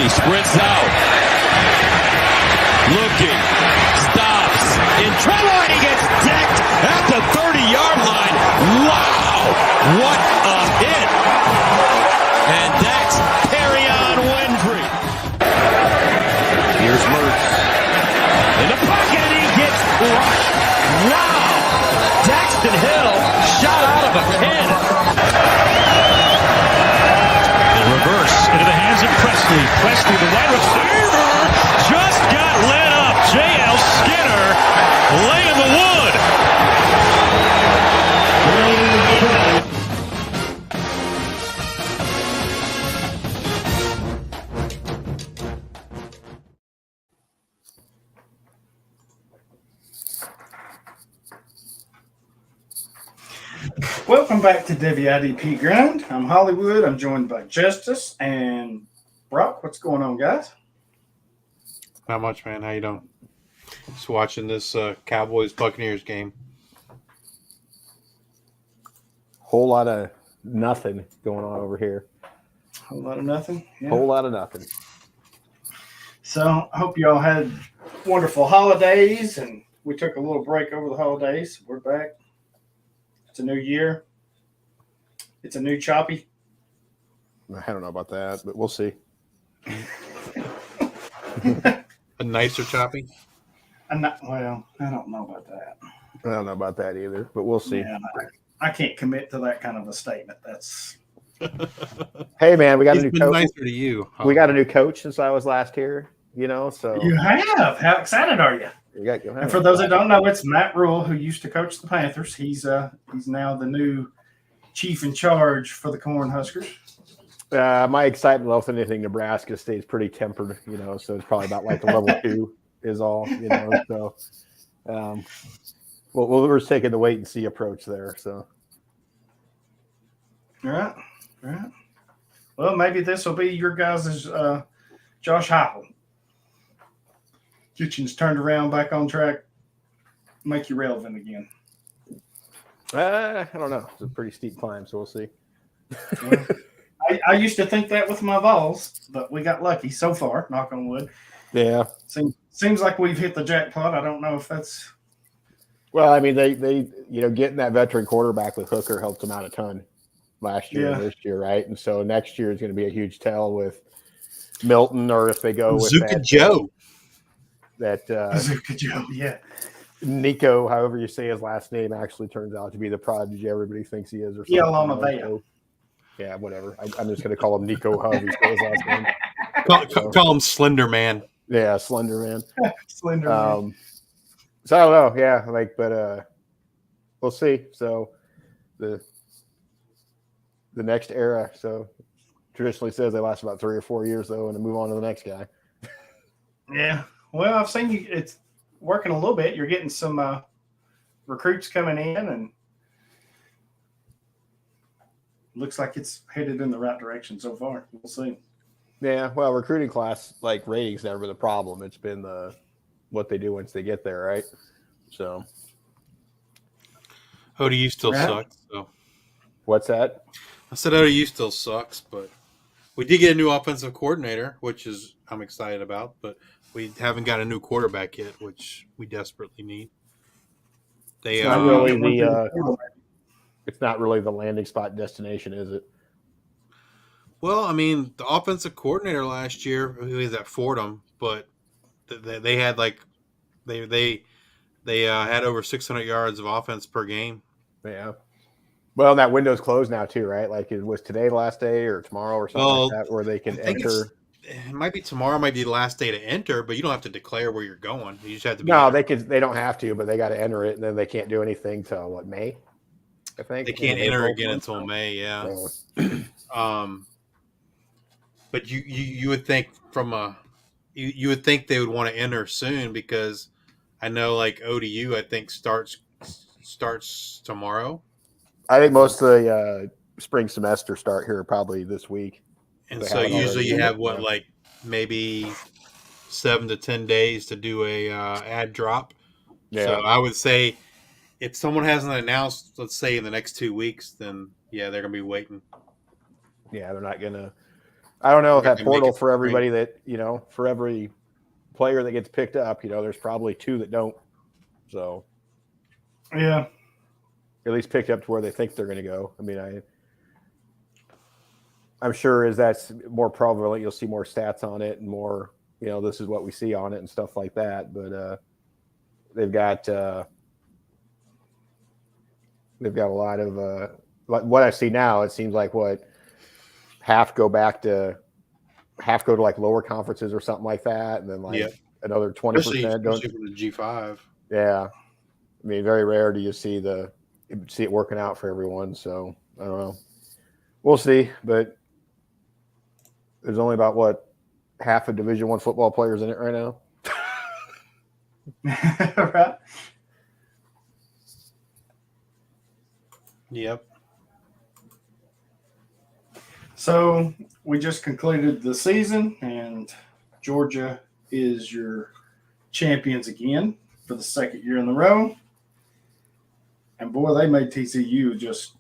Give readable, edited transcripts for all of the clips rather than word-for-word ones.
30, sprints out. Looking, stops, in trouble, and he gets decked at the 30-yard line. Wow, what a hit. And that's Perrion Winfrey. Here's Mertz. In the pocket, and he gets crushed. Wow. Daxton Hill shot out of a cannon. In reverse, into the hands of Presley. Presley, the wide receiver, just got lit up. J.L. Skinner laying the wood. Welcome back to Devy IDP Grind. I'm Hollywood. I'm joined by Justice and Brock. What's going on, guys? Not much, man. How you doing? Just watching this Cowboys-Buccaneers game. Whole lot of nothing going on over here. Whole lot of nothing. Yeah. Whole lot of nothing. So I hope you all had wonderful holidays, and we took a little break over the holidays. We're back. It's a new year. It's a new choppy. I don't know about that, but we'll see. A nicer choppy? I don't know about that. I don't know about that either, but we'll see. Yeah, I can't commit to that kind of a statement. That's. Hey, man, we got He's a new been coach. nicer to you. Huh? We got a new coach since I was last here. So You have. How excited are you? And for those that don't know, it's Matt Rule, who used to coach the Panthers. He's now the new chief in charge for the Cornhuskers. My excitement level, if anything, Nebraska stays pretty tempered. So it's probably about like a level 2 is all. So we're just taking the wait and see approach there. So. All right. Well, maybe this will be your guys' Josh Heupel. Kitchens turned around, back on track, make you relevant again. I don't know. It's a pretty steep climb, so we'll see. Well, I used to think that with my Vols, but we got lucky so far, knock on wood. Yeah. Seems like we've hit the jackpot. I don't know if that's. Well, I mean, they getting that veteran quarterback with Hooker helped them out a ton last year and this year, right? And so next year is going to be a huge tell with Milton, or if they go with Zuka Joe. Zuka Joe, yeah. Nico, however you say his last name, actually turns out to be the prodigy everybody thinks he is, or something. Yeah, whatever. I'm just going to call him Nico, however you say his last name. Call him Slender Man. Yeah, Slender Man. Slender Man. So I don't know. Yeah, but we'll see. So the next era. So traditionally says they last about 3 or 4 years though, and then move on to the next guy. Yeah. Well, I've seen you. It's working a little bit. You're getting some recruits coming in, and looks like it's headed in the right direction so far. We'll see. Yeah. Well, recruiting class ratings never been the problem. It's been what they do once they get there, right? So. ODU still sucks. So. What's that? I said ODU still sucks, but we did get a new offensive coordinator, which is I'm excited about, but we haven't got a new quarterback yet, which we desperately need. It's not really the landing spot destination, is it? Well, I mean, the offensive coordinator last year, who is at Fordham, but they had they had over 600 yards of offense per game. Yeah. Well, that window's closed now too, right? Like it was today the last day or tomorrow or something like that, where they can enter. It might be tomorrow, might be the last day to enter, but you don't have to declare where you're going. You just have to be. No, they don't have to, but they got to enter it, and then they can't do anything till May. I think they can't enter again until May. Yeah. But you would think you would think they would want to enter soon, because I know ODU I think starts tomorrow. I think most of the spring semester start here probably this week. And so usually you have maybe 7 to 10 days to do a ad drop. Yeah. So I would say if someone hasn't announced, let's say in the next 2 weeks, then yeah, they're gonna be waiting. Yeah, they're not gonna. I don't know if If that they make portal it for everybody that, for every player that gets picked up, there's probably 2 that don't. So Yeah. at least picked up to where they think they're going to go. I mean, I'm sure as that's more prevalent, you'll see more stats on it and more, this is what we see on it and stuff like that. But they've got a lot of what I see now. It seems like half go to like lower conferences or something like that, and then another 20% don't. Especially from the G5. Yeah, I mean, very rare do you see it working out for everyone. So I don't know. We'll see, but there's only about half of Division I football players in it right now. Right. Yep. So we just concluded the season, and Georgia is your champions again for the second year in a row. And boy, they made TCU just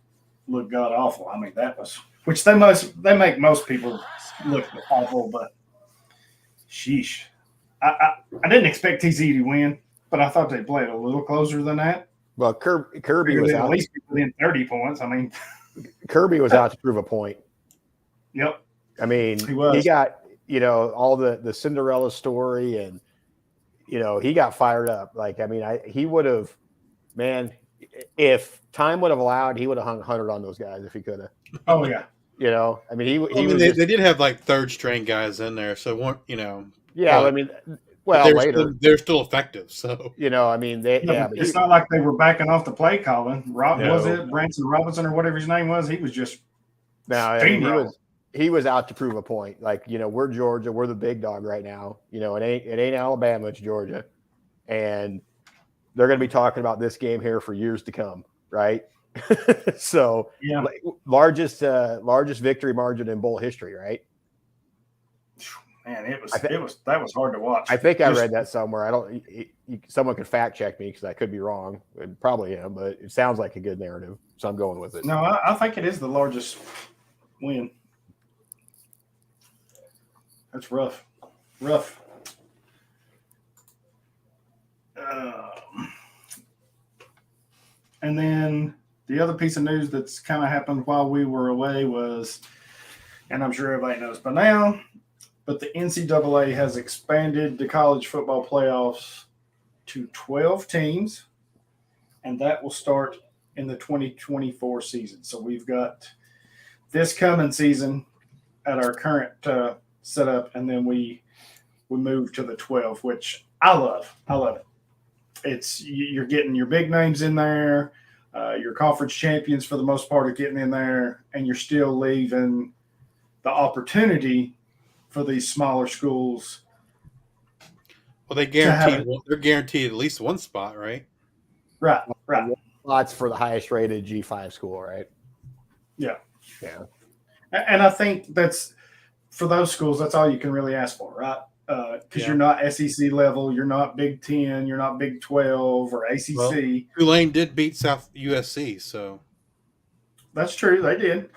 look god awful. I mean, that was which they make most people look awful, but sheesh. I didn't expect TCU to win, but I thought they played a little closer than that. Well, Kirby was at out. least within 30 points. I mean, Kirby was out to prove a point. Yep. I mean, he got all the Cinderella story, and he got fired up. Like, I mean, he would have, man, if time would have allowed, he would have hung 100 on those guys if he could have. Oh yeah. I mean, they did have like third string guys in there, so Yeah, I mean, well, later they're still effective. So I mean, it's not like they were backing off the play calling. Was it Branson Robinson or whatever his name was? He was just he was out to prove a point. Like, we're Georgia, we're the big dog right now. It ain't Alabama, it's Georgia, and they're going to be talking about this game here for years to come, right? So, yeah, largest victory margin in bowl history, right? Man, that was hard to watch. I think I read that somewhere. Someone could fact check me because I could be wrong. It probably am, but it sounds like a good narrative, so I'm going with it. No, I think it is the largest win. That's rough. And then the other piece of news that's kind of happened while we were away was, and I'm sure everybody knows by now, but the NCAA has expanded the college football playoffs to 12 teams, and that will start in the 2024 season. So we've got this coming season at our current setup, and then we move to the 12, which I love. it. You're getting your big names in there, your conference champions for the most part are getting in there, and you're still leaving the opportunity for these smaller schools. Well, they're guaranteed at least one spot, right? Right. Lots for the highest rated G5 school, right? Yeah. And I think that's for those schools, that's all you can really ask for, right? Because you're not SEC level, you're not Big 10, you're not Big 12 or ACC. Well, Tulane did beat South USC, so that's true. They did,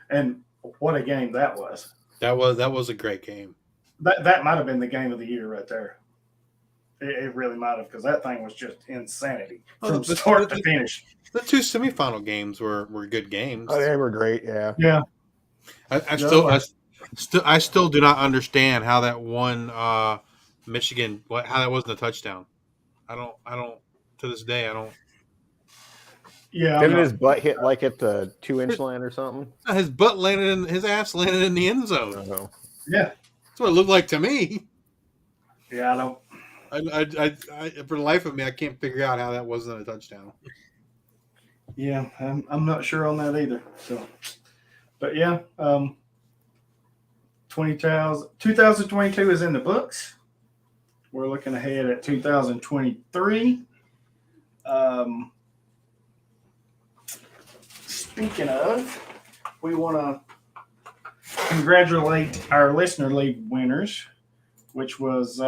and what a game that was. That was a great game. That might have been the game of the year right there. It really might have, because that thing was just insanity from start to finish. The two semifinal games were good games. Oh, they were great. Yeah. I still do not understand how that won Michigan. How that wasn't a touchdown. I don't. To this day, I don't. Yeah. Didn't his butt hit like at the 2-inch line or something? His ass landed in the end zone. Uh-huh. Yeah. That's what it looked like to me. Yeah, I don't. I for the life of me, I can't figure out how that wasn't a touchdown. Yeah, I'm not sure on that either. So, but yeah, 2022 is in the books. We're looking ahead at 2023. Speaking of, we want to congratulate our Listener League winners, which was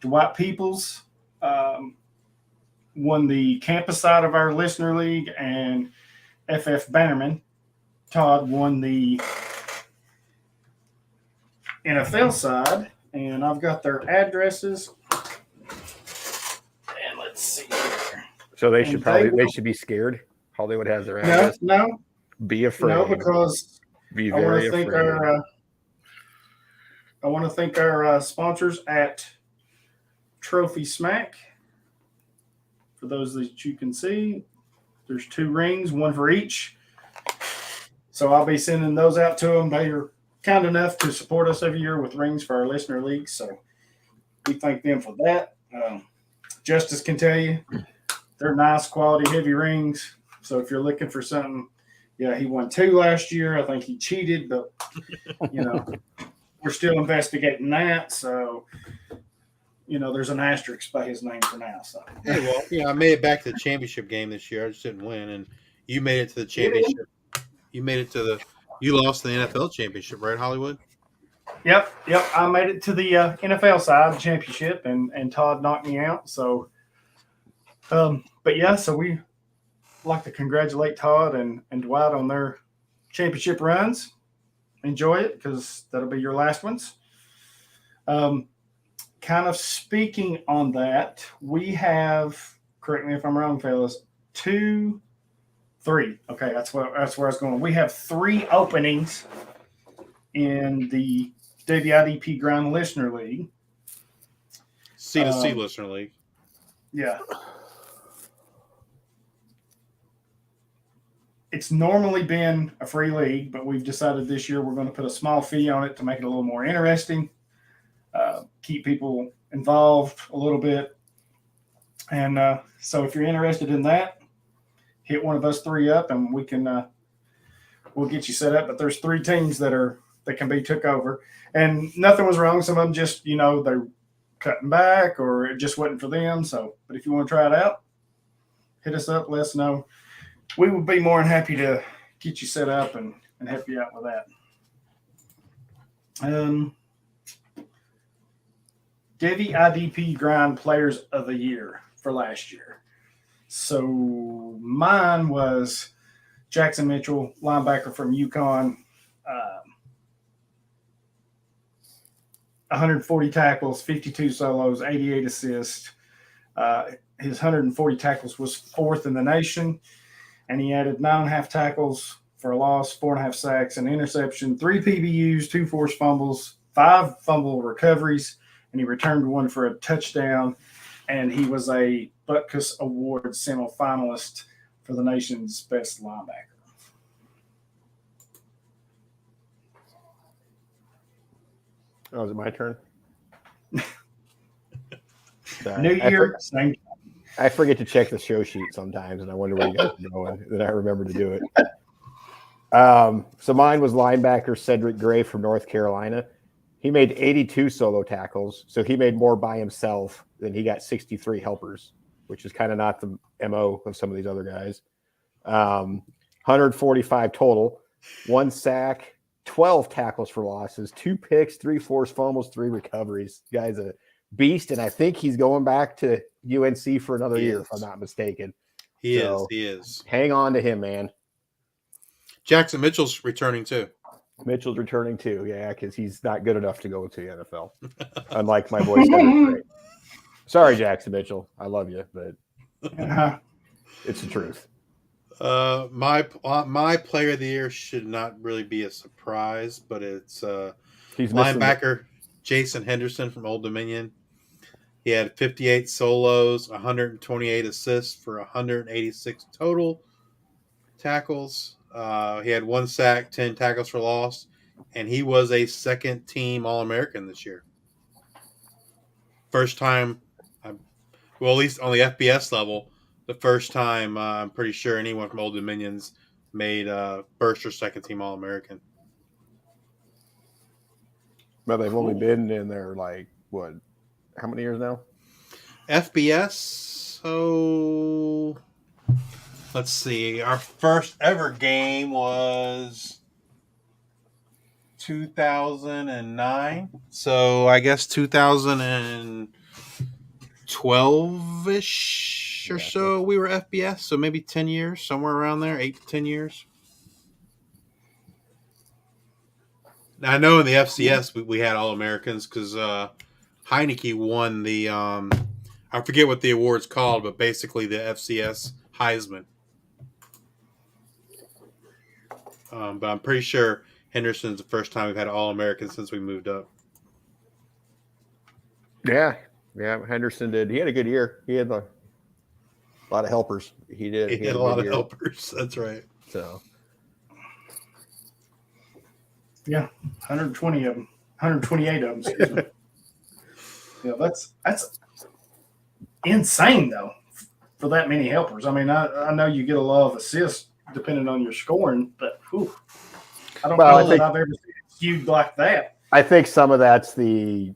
Dwight Peoples won the campus side of our Listener League, and FF Bannerman Todd won the NFL side, and I've got their addresses. And let's see here. So they And should they they will- should be scared. Hollywood has their No, address. no, Be afraid. no, because Be I want very to thank afraid. our sponsors at Trophy Smack. For those that you can see, there's 2 rings, one for each. So I'll be sending those out to them. They are kind enough to support us every year with rings for our listener leagues. So we thank them for that. Justice can tell you they're nice, quality, heavy rings. So if you're looking for something, yeah, he won 2 last year. I think he cheated, but we're still investigating that. So, there's an asterisk by his name for now. So, Hey, well, I made it back to the championship game this year. I just didn't win, and you made it to the championship. You made it to you lost the NFL championship, right, Hollywood? Yep. I made it to the NFL side, the championship, and Todd knocked me out. So, but yeah, so we like to congratulate Todd and Dwight on their championship runs. Enjoy it because that'll be your last ones. Kind of speaking on that, we have, correct me if I'm wrong, fellas, 2, 3. Okay, that's where I was going. We have 3 openings in the Devy IDP Grind Listener League. C to C listener league. Yeah. It's normally been a free league, but we've decided this year we're going to put a small fee on it to make it a little more interesting, keep people involved a little bit. And so if you're interested in that, hit one of us 3 up and we can we'll get you set up. But there's 3 teams that can be took over. And nothing was wrong. Some of them just, they're cutting back or it just wasn't for them. So, but if you want to try it out, hit us up, let us know. We would be more than happy to get you set up and help you out with that. Devy IDP Grind Players of the Year for last year. So mine was Jackson Mitchell, linebacker from UConn. 140 tackles, 52 solos, 88 assists. His 140 tackles was 4th in the nation, and he added 9.5 tackles for a loss, 4.5 sacks, an interception, 3 PBUs, 2 forced fumbles, 5 fumble recoveries, and he returned 1 for a touchdown. And he was a Butkus Award semifinalist for the nation's best linebacker. Oh, is it my turn? New year, same. I forget to check the show sheet sometimes, and I wonder where you guys are going. Then I remember to do it. So mine was linebacker Cedric Gray from North Carolina. He made 82 solo tackles, so he made more by himself than he got 63 helpers, which is kind of not the MO of some of these other guys. 145 total, 1 sack, 12 tackles for losses, 2 picks, 3 forced fumbles, 3 recoveries. Guy's a beast, and I think he's going back to UNC for another year, if I'm not mistaken. He is. Hang on to him, man. Jackson Mitchell's returning too. Mitchell's returning too, yeah, because he's not good enough to go to the NFL. Unlike my boy Cedric Gray. Sorry, Jackson Mitchell. I love you, but it's the truth. My player of the year should not really be a surprise, but it's He's linebacker Jason Henderson from Old Dominion. He had 58 solos, 128 assists for 186 total tackles. He had 1 sack, 10 tackles for loss, and he was a second-team All-American this year. First time, well, at least on the FBS level, the first time I'm pretty sure anyone from Old Dominions made first or second-team All-American. But they've only been in there like, what, how many years now? FBS, so let's see. Our first ever game was 2009. So I guess 2012-ish or so we were FBS. So maybe 10 years, somewhere around there, 8 to 10 years. Now, I know in the FCS we had All Americans because Heineke won the I forget what the award's called, but basically the FCS Heisman. But I'm pretty sure Henderson's the first time we've had an All American since we moved up. Yeah, Henderson did. He had a good year. He had a lot of helpers. He did. He had a lot of helpers. That's right. So Yeah, 120 of them, 128 of them. Excuse me. Yeah, that's insane though for that many helpers. I mean, I know you get a lot of assists depending on your scoring, but whew, I don't know that I've ever seen it skewed like that. I think some of that's the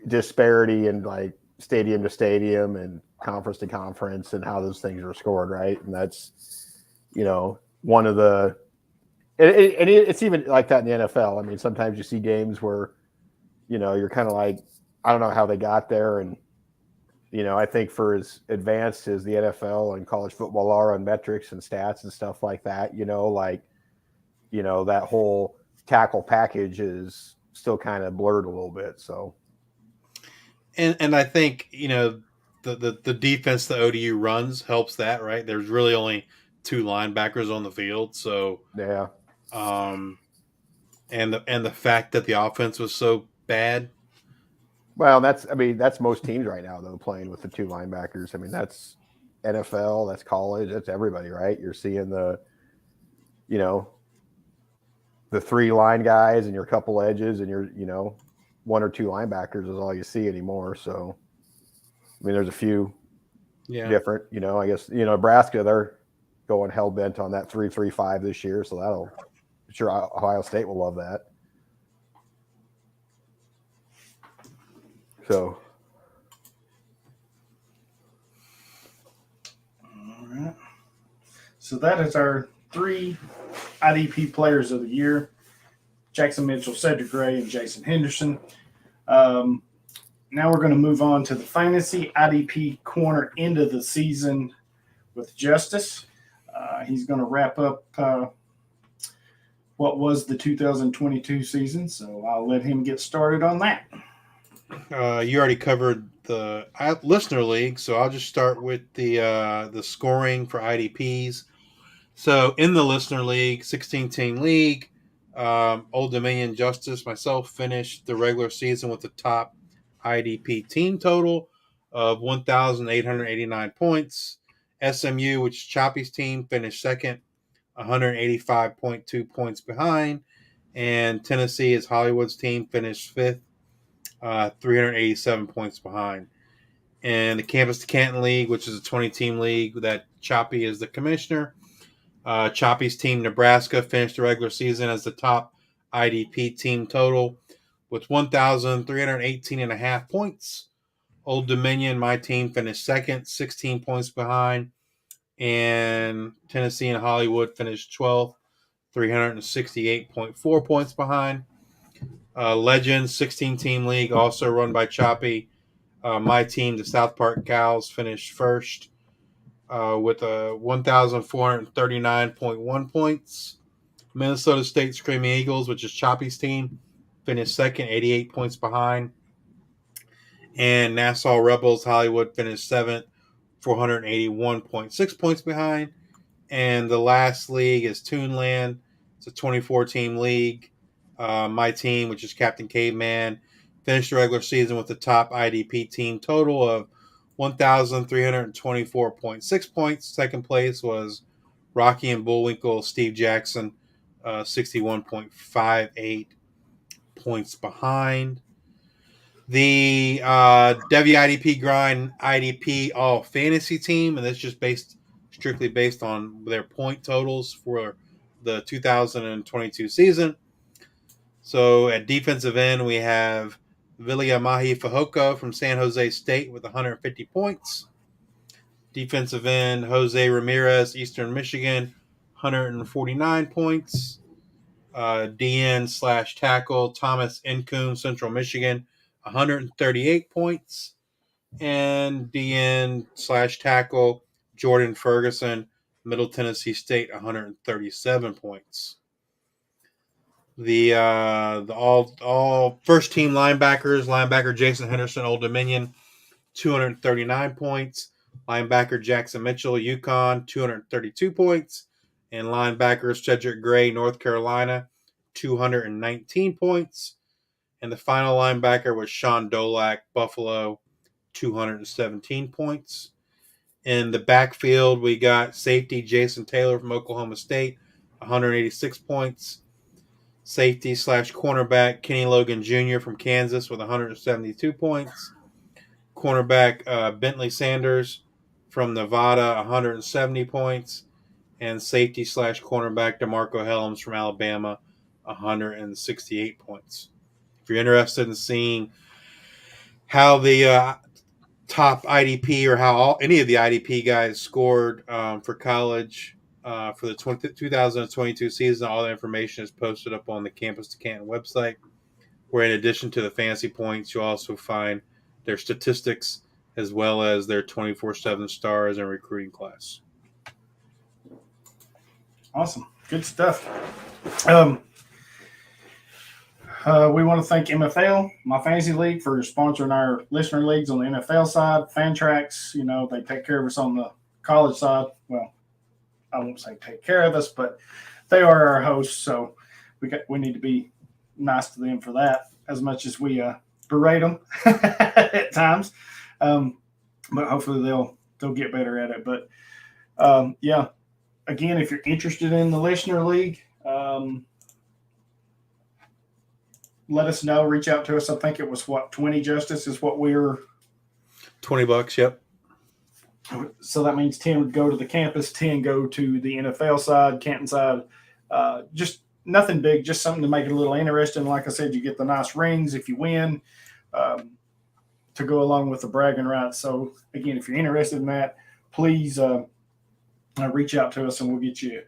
disparity in like stadium to stadium and conference to conference and how those things are scored, right? And that's, one of the it's even like that in the NFL. I mean, sometimes you see games where, you're kind of like, I don't know how they got there. And, I think for as advanced as the NFL and college football are on metrics and stats and stuff like that, that whole tackle package is still kind of blurred a little bit. So, and I think, the defense the ODU runs helps that, right? There's really only 2 linebackers on the field. So, yeah. And the fact that the offense was so bad. Well, that's most teams right now though, playing with the 2 linebackers. I mean, that's NFL, that's college, that's everybody, right? You're seeing the 3 line guys and your couple edges and your 1 or 2 linebackers is all you see anymore. So, I mean, there's a few different. I guess Nebraska, they're going hell bent on that 3-3-5 this year, so I'm sure Ohio State will love that. So, All right. So that is our 3 IDP players of the year: Jackson Mitchell, Cedric Gray, and Jason Henderson. Now we're going to move on to the fantasy IDP corner end of the season with Justice. He's going to wrap up what was the 2022 season, so I'll let him get started on that. You already covered the listener league, so I'll just start with the scoring for IDPs. So in the listener league, 16-team league, Old Dominion Justice, myself, finished the regular season with the top IDP team total of 1,889 points. SMU, which is Choppy's team, finished second, 185.2 points behind. And Tennessee, is Hollywood's team, finished fifth, 387 points behind. And the Campus to Canton League, which is a 20-team league that Choppy is the commissioner. Choppy's team, Nebraska, finished the regular season as the top IDP team total with 1,318.5 points. Old Dominion, my team, finished second, 16 points behind. And Tennessee and Hollywood finished 12th, 368.4 points behind. Legends, 16-team league, also run by Choppy. My team, the South Park Cows, finished first with 1,439.1 points. Minnesota State Screaming Eagles, which is Choppy's team, finished second, 88 points behind. And Nassau Rebels Hollywood finished seventh, 481.6 points behind. And the last league is Toonland. It's a 24-team league. My team, which is Captain Caveman, finished the regular season with the top IDP team total of 1,324.6 points. Second place was Rocky and Bullwinkle Steve Jackson, 61.58 points behind. The Devy IDP Grind IDP All Fantasy Team, and that's just strictly based on their point totals for the 2022 season. So at defensive end, we have Viliamahi Fahoko from San Jose State with 150 points. Defensive end, Jose Ramirez, Eastern Michigan, 149 points. DN/tackle, Thomas Incoon, Central Michigan, 138 points. And DN/tackle, Jordan Ferguson, Middle Tennessee State, 137 points. The all first team linebackers. Linebacker Jason Henderson, Old Dominion, 239 points. Linebacker Jackson Mitchell, Yukon, 232 points. And linebacker Cedric Gray, North Carolina, 219 points. And the final linebacker was Sean Dolak, Buffalo, 217 points. In the backfield, we got safety Jason Taylor from Oklahoma State, 186 points. Safety / cornerback Kenny Logan Jr. from Kansas with 172 points. Cornerback Bentley Sanders from Nevada, 170 points. And safety / cornerback DeMarco Helms from Alabama, 168 points. If you're interested in seeing how the top IDP or how any of the IDP guys scored for college for the 2022 season, all the information is posted up on the Campus to Canton website, where in addition to the fantasy points, you'll also find their statistics as well as their 24/7 stars and recruiting class. Awesome. Good stuff. We want to thank MFL, My Fantasy League, for sponsoring our listener leagues on the NFL side. Fantrax, they take care of us on the college side. Well, I won't say take care of us, but they are our hosts, so we need to be nice to them for that, as much as we berate them at times. But hopefully they'll get better at it. But yeah, again, if you're interested in the listener league, let us know. Reach out to us. I think it was 20 Justice is what we're $20. Yep. So that means 10 would go to the campus, 10 go to the NFL side, Canton side. Just nothing big, just something to make it a little interesting. Like I said, you get the nice rings if you win to go along with the bragging rights. So again, if you're interested in that, please reach out to us and we'll get you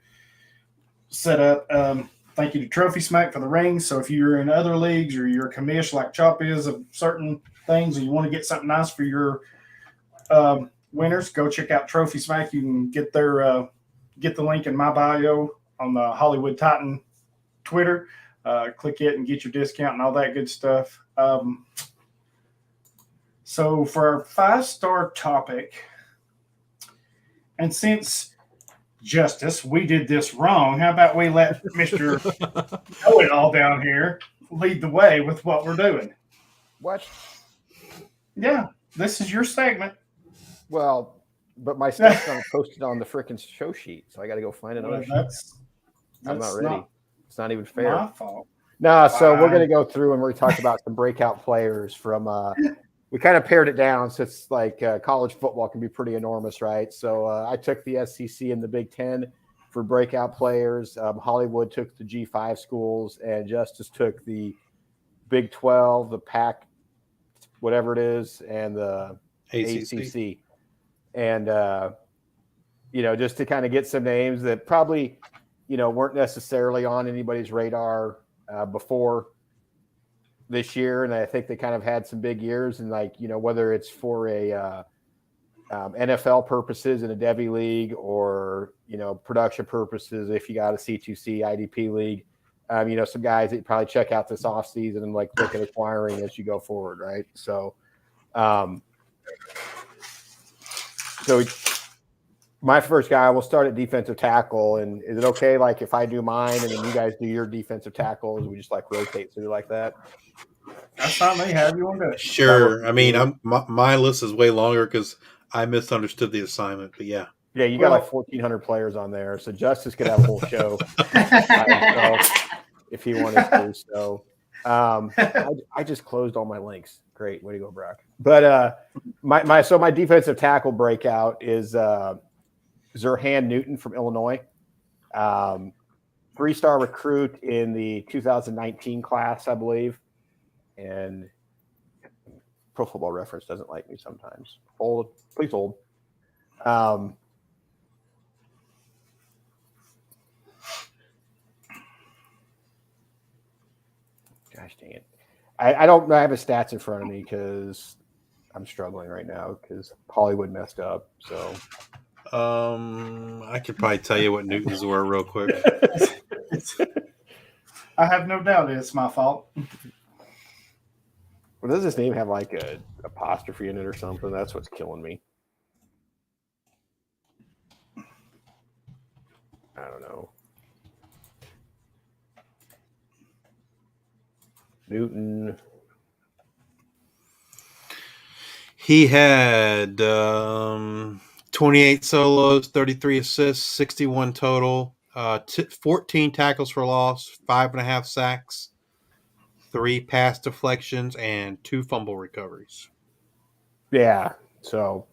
set up. Thank you to Trophy Smack for the rings. So if you're in other leagues or you're a commish like Chop is of certain things and you want to get something nice for your winners, go check out Trophy Smack. You can get the link in my bio on the Hollywood Titan Twitter. Click it and get your discount and all that good stuff. So for our 5-star topic, and since Justice, we did this wrong, how about we let Mr. Know-It-All down here lead the way with what we're doing? What? Yeah, this is your segment. Well, but my stuff's not posted on the frickin' show sheet, so I got to go find another sheet. I'm not ready. It's not even fair. My fault. No, so we're going to go through and we're going to talk about some breakout players from we kind of pared it down since college football can be pretty enormous, right? So I took the SEC and the Big Ten for breakout players. Hollywood took the G5 schools, and Justice took the Big 12, the Pac, whatever it is, and the ACC. And, just to kind of get some names that probably, weren't necessarily on anybody's radar before this year, and I think they kind of had some big years, and whether it's for a NFL purposes in a Devy league or production purposes if you got a C2C IDP league, some guys that you probably check out this offseason and look at acquiring as you go forward, right? So my first guy, we'll start at defensive tackle, and is it okay if I do mine and then you guys do your defensive tackles? We just rotate through like that? That's fine. However you want to do it. Sure. I mean, my list is way longer because I misunderstood the assignment, but yeah. Yeah, you got 1,400 players on there, so Justice could have a whole show if he wanted to. So I just closed all my links. Great, way to go, Brock. But my defensive tackle breakout is Zerhan Newton from Illinois, 3-star recruit in the 2019 class, I believe. And Pro Football Reference doesn't like me sometimes. Please hold. Gosh dang it. I don't have his stats in front of me because I'm struggling right now because Hollywood messed up. So I could probably tell you what Newtons were real quick. I have no doubt it's my fault. Well, does his name have like a apostrophe in it or something? That's what's killing me. I don't know. Newton. He had 28 solos, 33 assists, 61 total, 14 tackles for loss, 5.5 sacks, 3 pass deflections, and 2 fumble recoveries. Yeah. So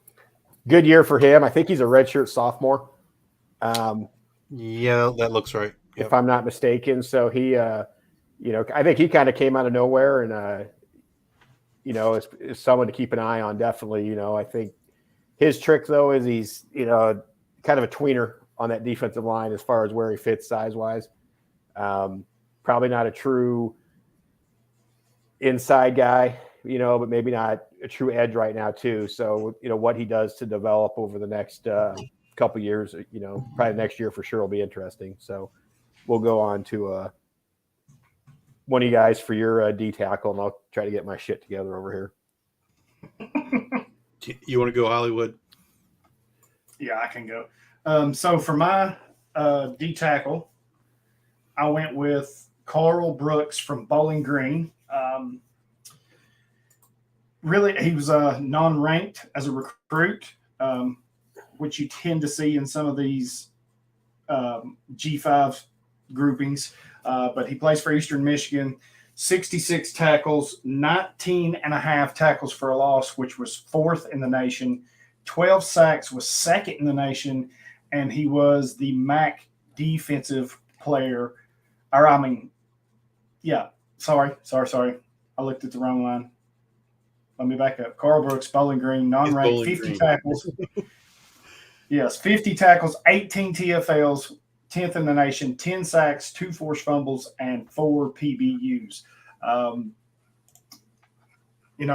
good year for him. I think he's a redshirt sophomore. Yeah, that looks right. Yep. If I'm not mistaken. So he, I think he kind of came out of nowhere and, is someone to keep an eye on. Definitely. I think his trick though is he's, kind of a tweener on that defensive line as far as where he fits size wise. Probably not a true inside guy, but maybe not a true edge right now too. So, what he does to develop over the next couple years, probably next year for sure will be interesting. So we'll go on to one of you guys for your D tackle, and I'll try to get my shit together over here. You want to go Hollywood? Yeah, I can go. So for my D tackle, I went with Carl Brooks from Bowling Green. Really, he was non-ranked as a recruit, which you tend to see in some of these G5 groupings. But he plays for Eastern Michigan. 66 tackles, 19 and a half tackles for a loss, which was fourth in the nation. 12 sacks, was second in the nation, and he was the MAC defensive player. Sorry. I looked at the wrong line. Let me back up. Carl Brooks, Bowling Green, non-ranked, 50 tackles. Yes, 50 tackles, 18 TFLs, 10th in the nation, 10 sacks, 2 forced fumbles, and 4 PBUs. I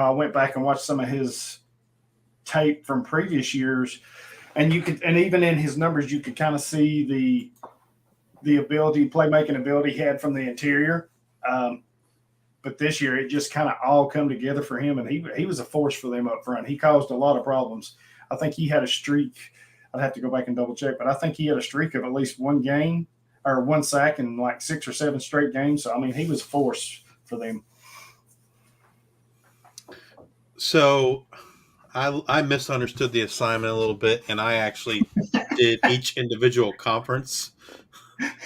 went back and watched some of his tape from previous years, and even in his numbers, you could kind of see the playmaking ability he had from the interior. But this year, it just kind of all come together for him, and he was a force for them up front. He caused a lot of problems. I think he had a streak. I'd have to go back and double check, but I think he had a streak of at least one game or one sack in like 6 or 7 straight games. So, he was a force for them. So I misunderstood the assignment a little bit, and I actually did each individual conference.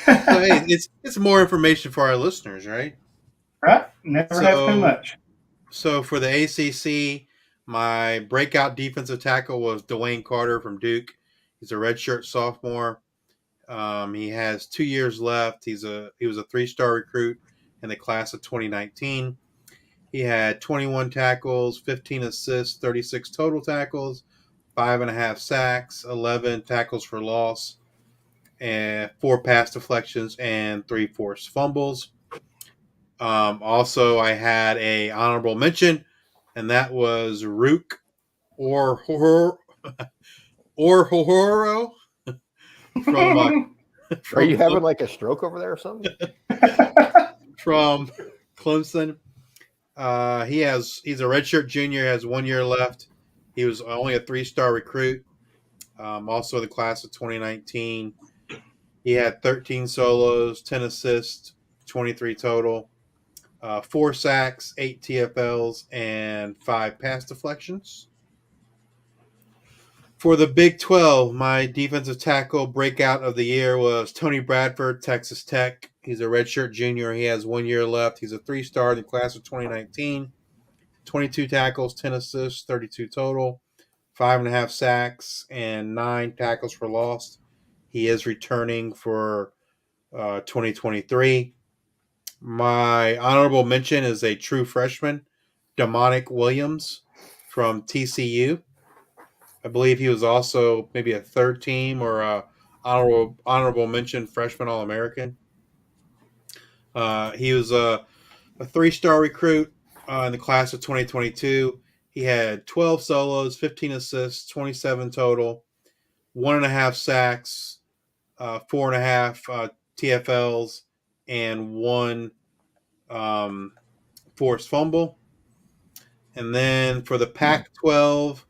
So, hey, it's more information for our listeners, right? Right? Never have too much. So for the ACC, my breakout defensive tackle was Dwayne Carter from Duke. He's a redshirt sophomore. He has 2 years left. He was a 3-star recruit in the class of 2019. He had 21 tackles, 15 assists, 36 total tackles, 5.5 sacks, 11 tackles for loss, and 4 pass deflections, and 3 forced fumbles. Also, I had a honorable mention, and that was Rook Hororo from. Are you having like a stroke over there or something? From Clemson. He's a redshirt junior, has 1 year left. He was only a 3-star recruit. Also the class of 2019. He had 13 solos, 10 assists, 23 total, 4 sacks, 8 TFLs, and 5 pass deflections. For the Big 12, my defensive tackle breakout of the year was Tony Bradford, Texas Tech. He's a redshirt junior. He has 1 year left. He's a 3-star in the class of 2019. 22 tackles, 10 assists, 32 total, 5.5 sacks, and 9 tackles for loss. He is returning for 2023. My honorable mention is a true freshman, Demonic Williams from TCU. I believe he was also maybe a third team or a honorable mention freshman All-American. He was a 3-star recruit in the class of 2022. He had 12 solos, 15 assists, 27 total, 1.5 sacks, 4.5 TFLs, and 1 forced fumble. And then for the Pac-12,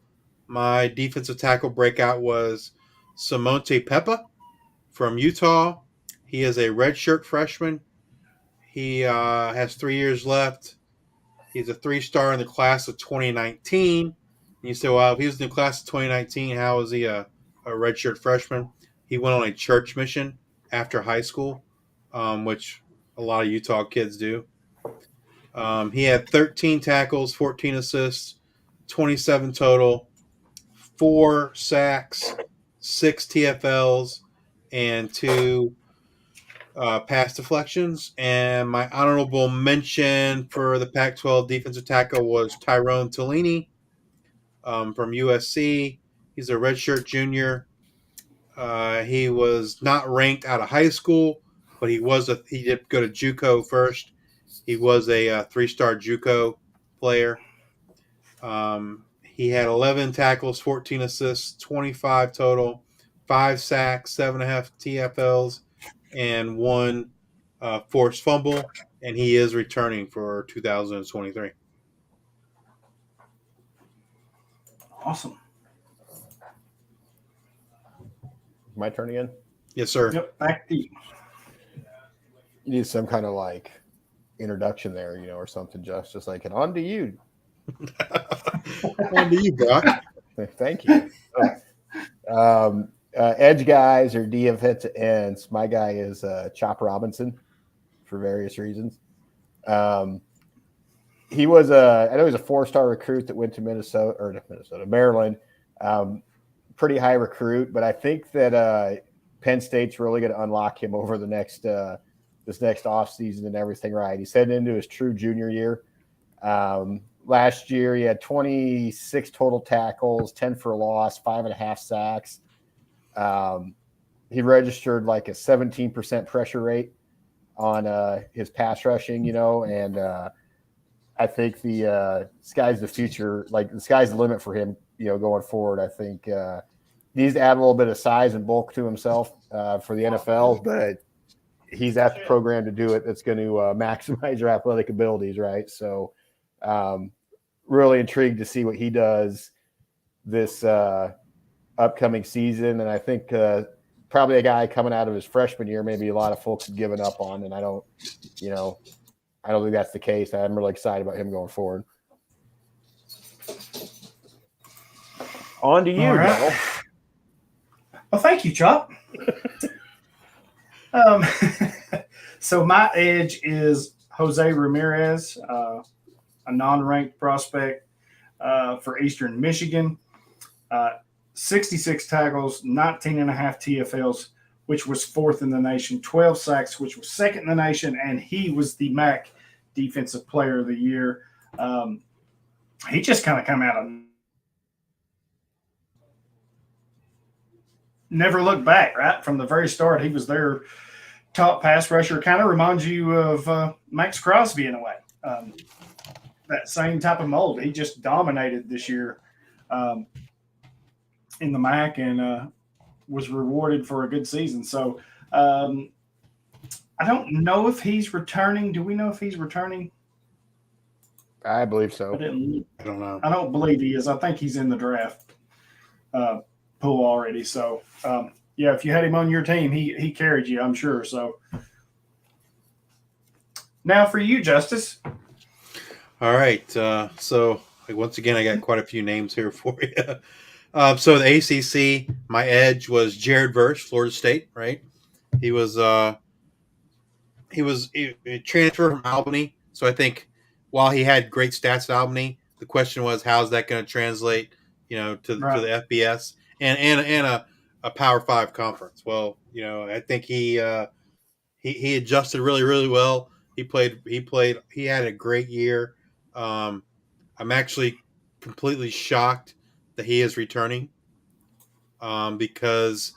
my defensive tackle breakout was Simonte Peppa from Utah. He is a redshirt freshman. He has 3 years left. He's a 3-star in the class of 2019. And you say, well, if he was in the class of 2019, how is he a redshirt freshman? He went on a church mission after high school, which a lot of Utah kids do. He had 13 tackles, 14 assists, 27 total, 4 sacks, 6 TFLs, and 2 pass deflections. And my honorable mention for the Pac-12 defensive tackle was Tyrone Tellini from USC. He's a redshirt junior. He was not ranked out of high school, but he did go to JUCO first. He was a 3-star JUCO player. He had 11 tackles, 14 assists, 25 total, 5 sacks, 7.5 TFLs, and 1 forced fumble. And he is returning for 2023. Awesome. My turn again? Yes, sir. Yep. Back to you. You need some kind of like introduction there, or something, just like, and on to you. On to you, Brock. Thank you. Edge guys or defensive ends. My guy is Chop Robinson for various reasons. He was I know he's a 4-star recruit that went to Maryland. Pretty high recruit, but I think that Penn State's really going to unlock him over the next this next offseason and everything. Right, he's heading into his true junior year. Last year, he had 26 total tackles, 10 for a loss, 5.5 sacks. He registered like a 17% pressure rate on his pass rushing, and I think the sky's the future. Like the sky's the limit for him, going forward. I think he needs to add a little bit of size and bulk to himself for the NFL, but he's at the program to do it. That's going to maximize your athletic abilities, right? So, really intrigued to see what he does this upcoming season. And I think probably a guy coming out of his freshman year, maybe a lot of folks have given up on, and I don't think that's the case. I'm really excited about him going forward. On to you, All right. Bill. Well, thank you, Chop. So my edge is Jose Ramirez, a non-ranked prospect for Eastern Michigan. 66 tackles, 19.5 TFLs, which was 4th in the nation, 12 sacks, which was 2nd in the nation, and he was the MAC Defensive Player of the Year. He just kind of come out of never looked back, right? From the very start, he was their top pass rusher. Kind of reminds you of Max Crosby in a way. That same type of mold. He just dominated this year in the MAC and was rewarded for a good season. So I don't know if he's returning. Do we know if he's returning? I believe so. I don't know. I don't believe he is. I think he's in the draft pool already. So, yeah, if you had him on your team, he carried you, I'm sure. So now for you, Justice. All right. So once again, I got quite a few names here for you. So the ACC, my edge was Jared Verse, Florida State, right? He was a transfer from Albany. So I think while he had great stats at Albany, the question was, how's that going to translate, to the FBS and a Power 5 conference? Well, I think he adjusted really, really well. He had a great year. I'm actually completely shocked that he is returning, because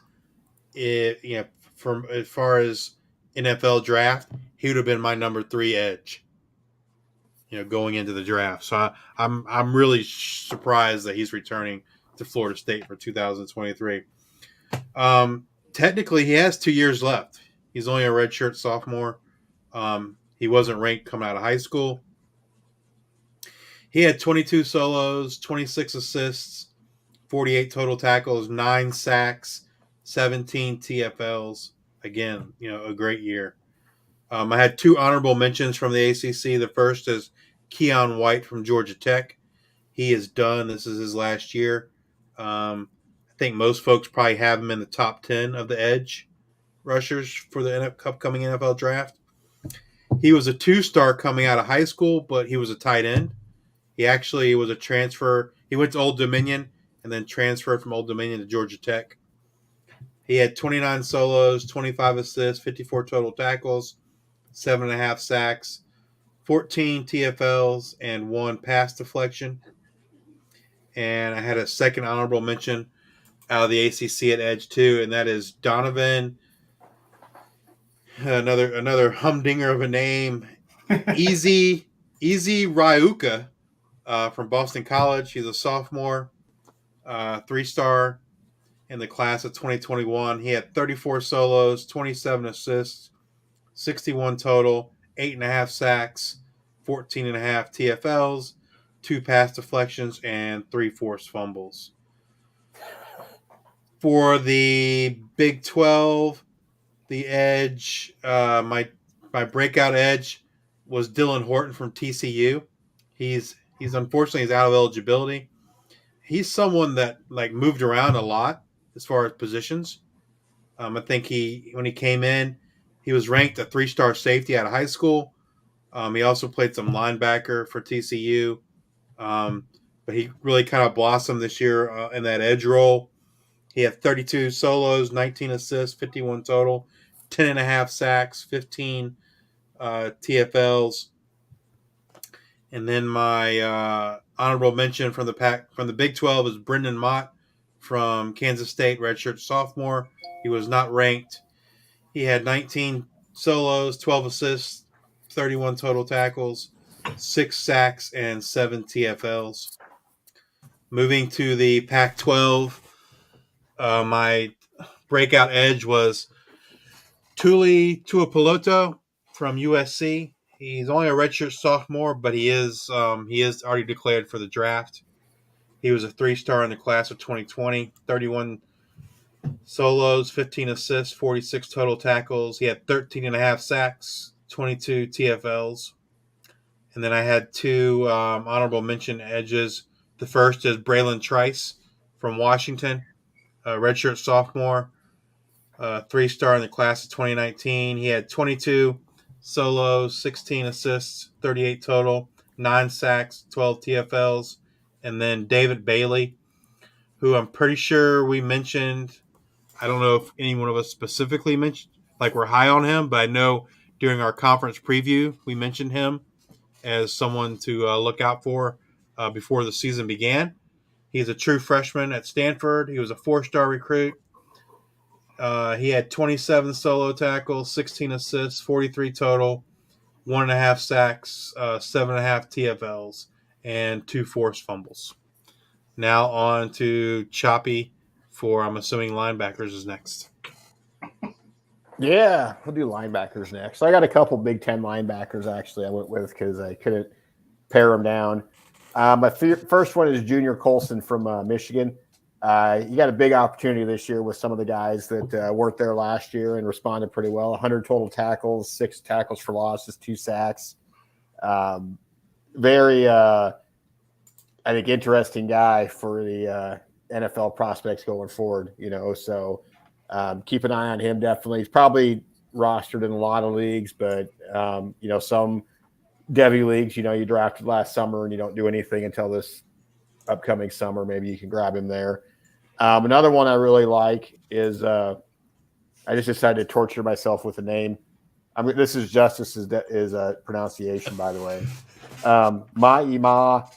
from as far as NFL draft, he would have been my number 3 edge, going into the draft. So I'm really surprised that he's returning to Florida State for 2023. Technically, he has 2 years left. He's only a redshirt sophomore. He wasn't ranked coming out of high school. He had 22 solos, 26 assists, 48 total tackles, 9 sacks, 17 TFLs. Again, a great year. I had 2 honorable mentions from the ACC. The first is Keon White from Georgia Tech. He is done. This is his last year. I think most folks probably have him in the top 10 of the edge rushers for the upcoming NFL draft. He was a 2-star coming out of high school, but he was a tight end. He actually was a transfer. He went to Old Dominion and then transferred from Old Dominion to Georgia Tech. He had 29 solos, 25 assists, 54 total tackles, 7.5 sacks, 14 TFLs, and 1 pass deflection. And I had a second honorable mention out of the ACC at edge too, and that is Donovan, another humdinger of a name, Easy Ryuka from Boston College. He's a sophomore, 3-star in the class of 2021. He had 34 solos, 27 assists, 61 total, 8.5 sacks, 14.5 TFLs, 2 pass deflections, and 3 forced fumbles. For the Big 12, the edge, my breakout edge was Dylan Horton from TCU. He's unfortunately he's out of eligibility. He's someone that moved around a lot as far as positions. I think when he came in, he was ranked a 3-star safety out of high school. He also played some linebacker for TCU, but he really kind of blossomed this year in that edge role. He had 32 solos, 19 assists, 51 total, 10.5 sacks, 15 TFLs. And then my honorable mention from the Big 12 is Brendan Mott from Kansas State, redshirt sophomore. He was not ranked. He had 19 solos, 12 assists, 31 total tackles, 6 sacks, and 7 TFLs. Moving to the Pac-12, my breakout edge was Tuli Tuipulotu from USC. He's only a redshirt sophomore, but he is already declared for the draft. He was a 3-star in the class of 2020, 31 solos, 15 assists, 46 total tackles. He had 13.5 sacks, 22 TFLs. And then I had 2 honorable mention edges. The first is Braylon Trice from Washington, a redshirt sophomore, 3-star in the class of 2019. He had 22 solos, 16 assists, 38 total, 9 sacks, 12 TFLs. And then David Bailey, who I'm pretty sure we mentioned. I don't know if any one of us specifically mentioned, we're high on him, but I know during our conference preview, we mentioned him as someone to look out for before the season began. He's a true freshman at Stanford. He was a 4-star recruit. He had 27 solo tackles, 16 assists, 43 total, 1.5 sacks, 7.5 TFLs, and 2 forced fumbles. Now on to Choppy for, I'm assuming, linebackers is next. Yeah, we'll do linebackers next. So I got a couple Big Ten linebackers, actually, I went with because I couldn't pare them down. My first one is Junior Colson from Michigan. He got a big opportunity this year with some of the guys that weren't there last year and responded pretty well. 100 total tackles, 6 tackles for losses, 2 sacks. Very, I think, interesting guy for the NFL prospects going forward, so keep an eye on him. Definitely. He's probably rostered in a lot of leagues, but some Devy leagues, you drafted last summer and you don't do anything until this upcoming summer. Maybe you can grab him there. Another one I really like is I just decided to torture myself with a name. This is Justice's pronunciation, by the way. Ma'ima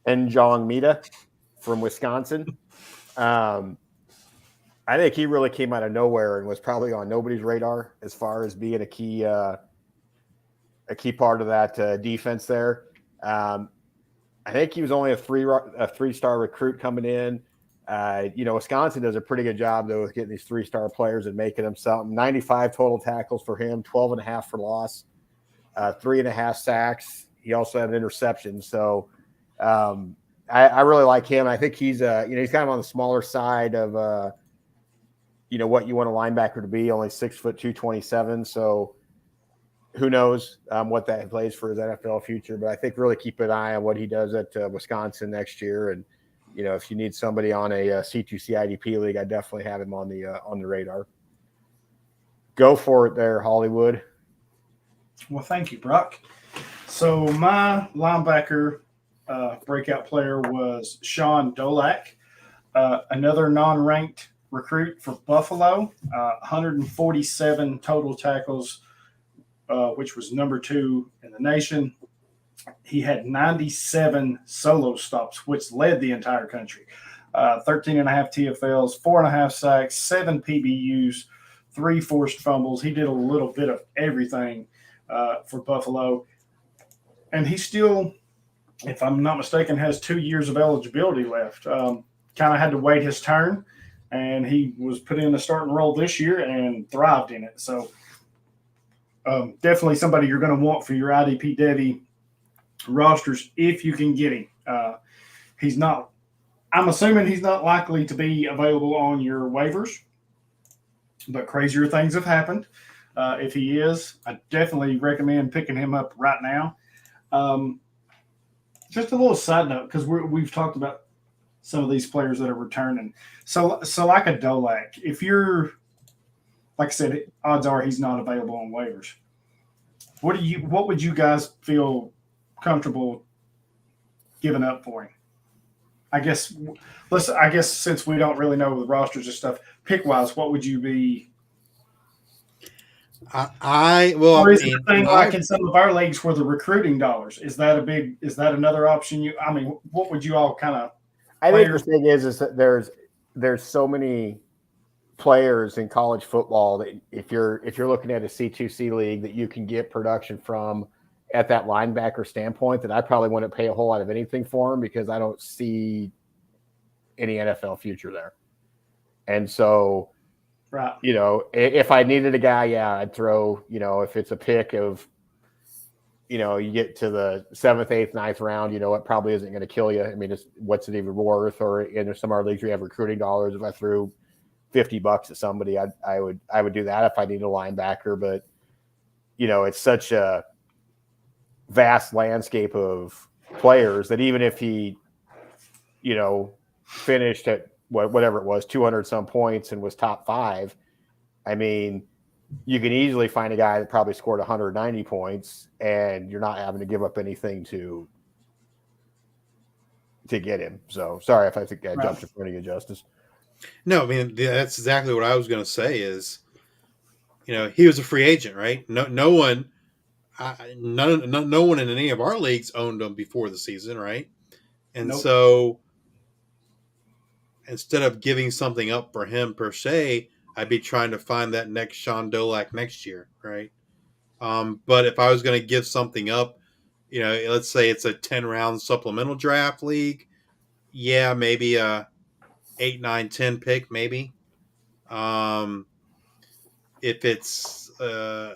Njongmita from Wisconsin. I think he really came out of nowhere and was probably on nobody's radar as far as being a key part of that defense there. I think he was only a 3-star recruit coming in. Wisconsin does a pretty good job, though, with getting these 3-star players and making them something. 95 total tackles for him, 12.5 for loss. 3.5 sacks. He also had an interception. So I really like him. I think he's he's kind of on the smaller side of what you want a linebacker to be. Only 6'2", 227. So who knows what that plays for his NFL future? But I think really keep an eye on what he does at Wisconsin next year. And if you need somebody on a C2C IDP league, I definitely have him on the radar. Go for it there, Hollywood. Well, thank you, Brock. So my linebacker breakout player was Sean Dolak, another non-ranked recruit for Buffalo, 147 total tackles, which was number 2 in the nation. He had 97 solo stops, which led the entire country. 13.5 TFLs, 4.5 sacks, 7 PBUs, 3 forced fumbles. He did a little bit of everything for Buffalo. And he still, if I'm not mistaken, has 2 years of eligibility left. Kind of had to wait his turn, and he was put in a starting role this year and thrived in it. So definitely somebody you're going to want for your IDP Devy rosters if you can get him. He's not, I'm assuming he's not likely to be available on your waivers, but crazier things have happened. If he is, I definitely recommend picking him up right now. Just a little side note, because we've talked about some of these players that are returning. So like a Dolak, if you're, like I said, odds are he's not available on waivers. What would you guys feel comfortable giving up for him? I guess since we don't really know the rosters and stuff, pick wise, what would you be? Or is it a thing like in some of our leagues where the recruiting dollars is that another option? What would you all kind of? I think the thing is that there's so many players in college football that if you're looking at a C2C league that you can get production from at that linebacker standpoint, that I probably wouldn't pay a whole lot of anything for him because I don't see any NFL future there. And so, right, if I needed a guy, I'd throw, if it's a pick of, you get to the 7th, 8th, 9th round, it probably isn't going to kill you. I mean, what's it even worth? Or in some of our leagues, we have recruiting dollars. If I threw $50 at somebody, I would do that if I need a linebacker. But, it's such a vast landscape of players that even if he, finished at whatever it was, 200 some points and was top 5, I mean, you can easily find a guy that probably scored 190 points and you're not having to give up anything to get him. So sorry if I think I jumped in front of you, Justice. No, I mean, that's exactly what I was going to say is, he was a free agent, right? No one in any of our leagues owned him before the season, right? And so instead of giving something up for him per se, I'd be trying to find that next Sean Dolak next year, right? But if I was going to give something up, let's say it's a 10-round supplemental draft league, maybe a 8, 9, 10 pick, maybe. If it's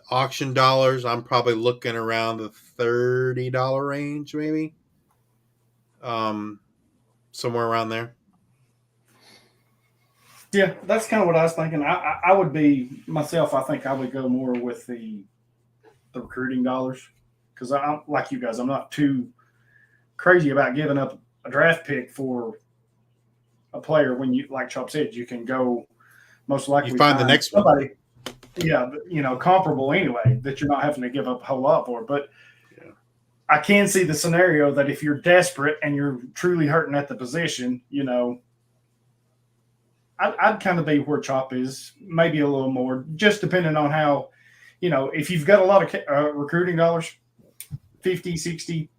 auction dollars, I'm probably looking around the $30 range, maybe. Somewhere around there. Yeah, that's kind of what I was thinking. I would be myself. I think I would go more with the recruiting dollars because I'm like you guys. I'm not too crazy about giving up a draft pick for a player when you, like Chop said, you can go most likely you find the next somebody, one. Comparable anyway that you're not having to give up a whole lot for. But I can see the scenario that if you're desperate and you're truly hurting at the position, I'd kind of be where Chop is, maybe a little more, just depending on how, if you've got a lot of recruiting dollars, 50, 60,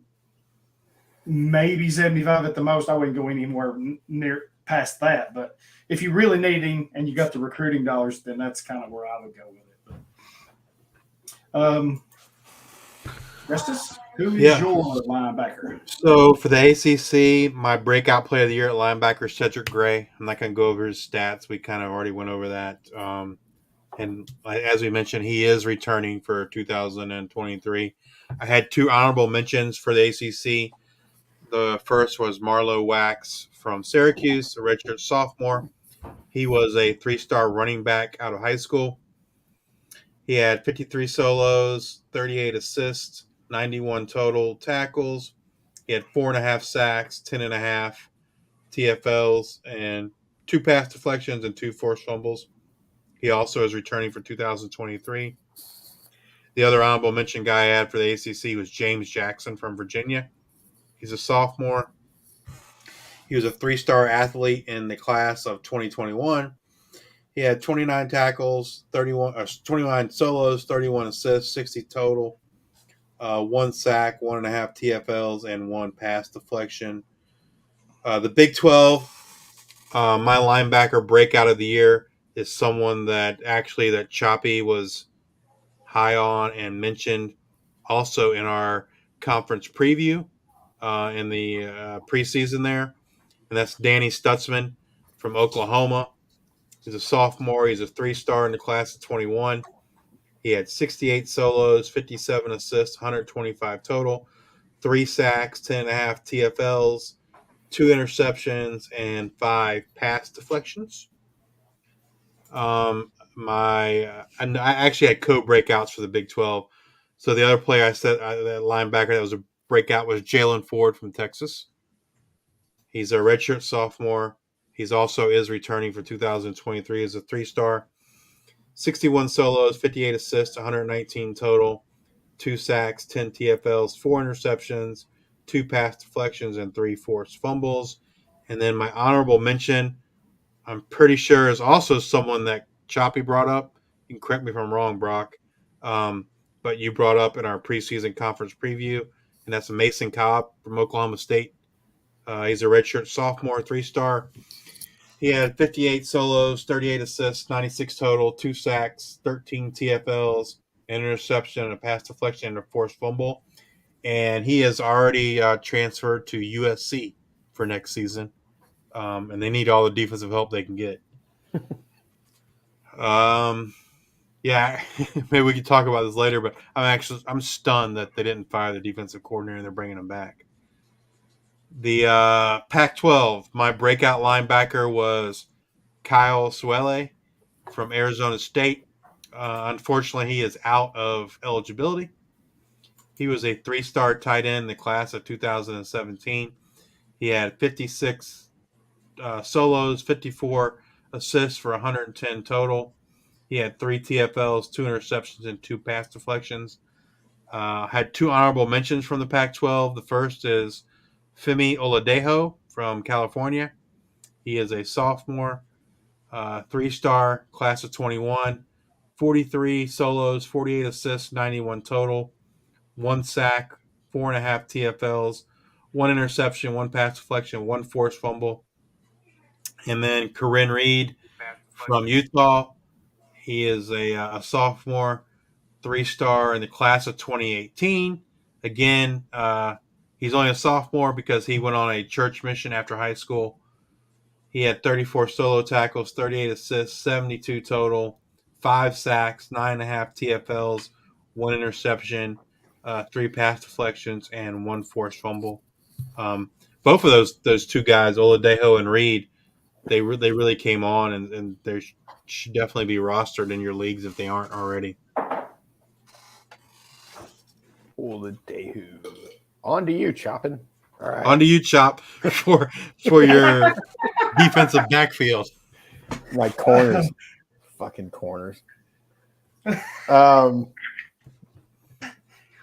maybe 75 at the most. I wouldn't go anywhere near past that. But if you really need him and you got the recruiting dollars, then that's kind of where I would go with it. Restus, who is your linebacker? So for the ACC, my breakout player of the year at linebacker is Cedric Gray. I'm not going to go over his stats. We kind of already went over that. And as we mentioned, he is returning for 2023. I had 2 honorable mentions for the ACC. The first was Marlo Wax from Syracuse, a redshirt sophomore. He was a 3-star running back out of high school. He had 53 solos, 38 assists, 91 total tackles. He had 4.5 sacks, 10.5 TFLs, and 2 pass deflections and 2 forced fumbles. He also is returning for 2023. The other honorable mention guy I had for the ACC was James Jackson from Virginia. He's a sophomore. He was a 3-star athlete in the class of 2021. He had 29 tackles, 29 solos, 31 assists, 60 total, 1 sack, 1.5 TFLs, and 1 pass deflection. The Big 12, my linebacker breakout of the year is someone that Choppy was high on and mentioned also in our conference preview in the preseason there. And that's Danny Stutzman from Oklahoma. He's a sophomore. He's a 3-star in the class of 21. He had 68 solos, 57 assists, 125 total, 3 sacks, 10.5 TFLs, 2 interceptions, and 5 pass deflections. And I actually had co-breakouts for the Big 12. So the other player I said, that linebacker that was a breakout was Jalen Ford from Texas. He's a redshirt sophomore. He's also is returning for 2023 as a 3-star. 61 solos, 58 assists, 119 total, 2 sacks, 10 TFLs, 4 interceptions, 2 pass deflections, and 3 forced fumbles. And then my honorable mention, I'm pretty sure is also someone that Choppy brought up. You can correct me if I'm wrong, Brock. But you brought up in our preseason conference preview, and that's Mason Cobb from Oklahoma State. He's a redshirt sophomore, 3-star. He had 58 solos, 38 assists, 96 total, 2 sacks, 13 TFLs, an interception, a pass deflection, and a forced fumble. And he has already transferred to USC for next season. And they need all the defensive help they can get. Yeah, maybe we could talk about this later, but I'm stunned that they didn't fire the defensive coordinator and they're bringing him back. The Pac-12, my breakout linebacker was Kyle Swele from Arizona State. Unfortunately, he is out of eligibility. He was a 3-star tight end in the class of 2017. He had 56 solos, 54 assists for 110 total. He had 3 TFLs, 2 interceptions, and 2 pass deflections. Had 2 honorable mentions from the Pac-12. The first is Femi Oladejo from California. He is a sophomore, 3-star, class of 21, 43 solos, 48 assists, 91 total, 1 sack, 4.5 TFLs, 1 interception, 1 pass deflection, 1 forced fumble. And then Corinne Reed from Utah. He is a sophomore, 3-star in the class of 2018. Again, he's only a sophomore because he went on a church mission after high school. He had 34 solo tackles, 38 assists, 72 total, 5 sacks, 9.5 TFLs, 1 interception, 3 pass deflections, and 1 forced fumble. Both of those 2 guys, Oladejo and Reed, they really came on, and they should definitely be rostered in your leagues if they aren't already. Oladejo. On to you, Choppin'. All right. On to you, Chop, for your defensive backfield. My corners. Fucking corners. I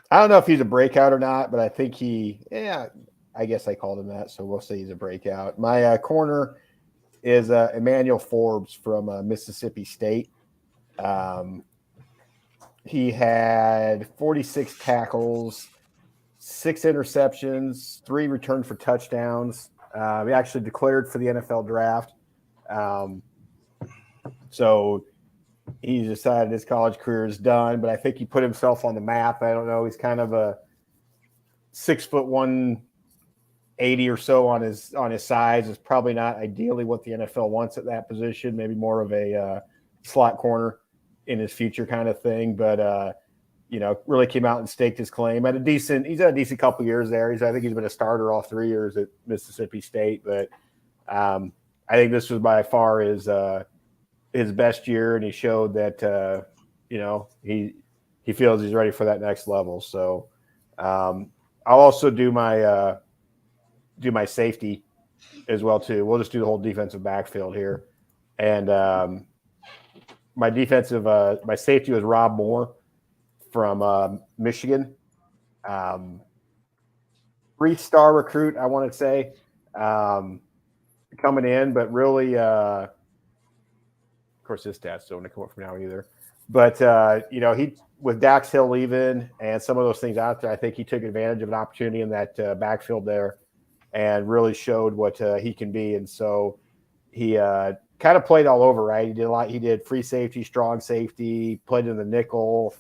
don't know if he's a breakout or not, but I think I guess I called him that, so we'll say he's a breakout. My corner is Emmanuel Forbes from Mississippi State. He had 46 tackles, 6 interceptions, 3 returned for touchdowns. He actually declared for the NFL draft. So he's decided his college career is done, but I think he put himself on the map. I don't know. He's kind of a 6'1", 180 or so on his size. Is probably not ideally what the NFL wants at that position. Maybe more of a slot corner. in his future kind of thing. But really came out and staked his claim. He's had a decent couple years there. I think he's been a starter all 3 years at Mississippi State. But I think this was by far his best year, and he showed that he feels he's ready for that next level. So I'll also do my safety as well too. We'll just do the whole defensive backfield here, and my safety was Rob Moore from Michigan, 3-star recruit, I want to say, coming in, but really, of course, his stats don't come up from now either. But he, with Dax Hill leaving and some of those things out there, I think he took advantage of an opportunity in that backfield there, and really showed what he can be. And so he kind of played all over, right? He did a lot. He did free safety, strong safety, played in the nickel.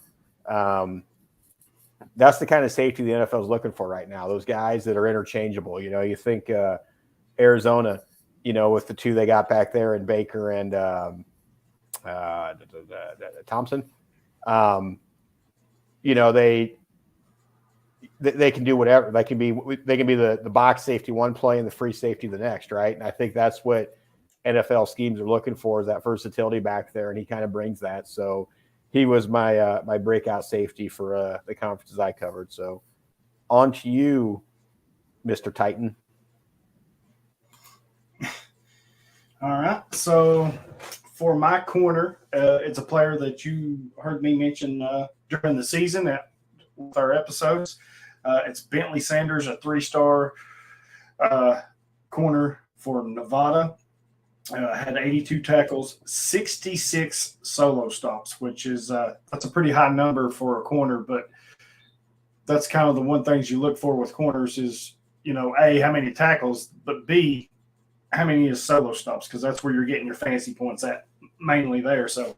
That's the kind of safety the NFL is looking for right now. Those guys that are interchangeable. You think Arizona, with the two they got back there, and Baker and Thompson. They can do whatever. They can be the box safety one play and the free safety the next, right? And I think that's what NFL schemes are looking for, is that versatility back there, and he kind of brings that. So he was my breakout safety for the conferences I covered. So on to you, Mr. Titan. All right. So for my corner, it's a player that you heard me mention during the season with our episodes. It's Bentley Sanders, a 3-star corner for Nevada. Had 82 tackles, 66 solo stops, which is that's a pretty high number for a corner. But that's kind of the one things you look for with corners is, A, how many tackles, but B, how many is solo stops, because that's where you're getting your fantasy points at, mainly there. So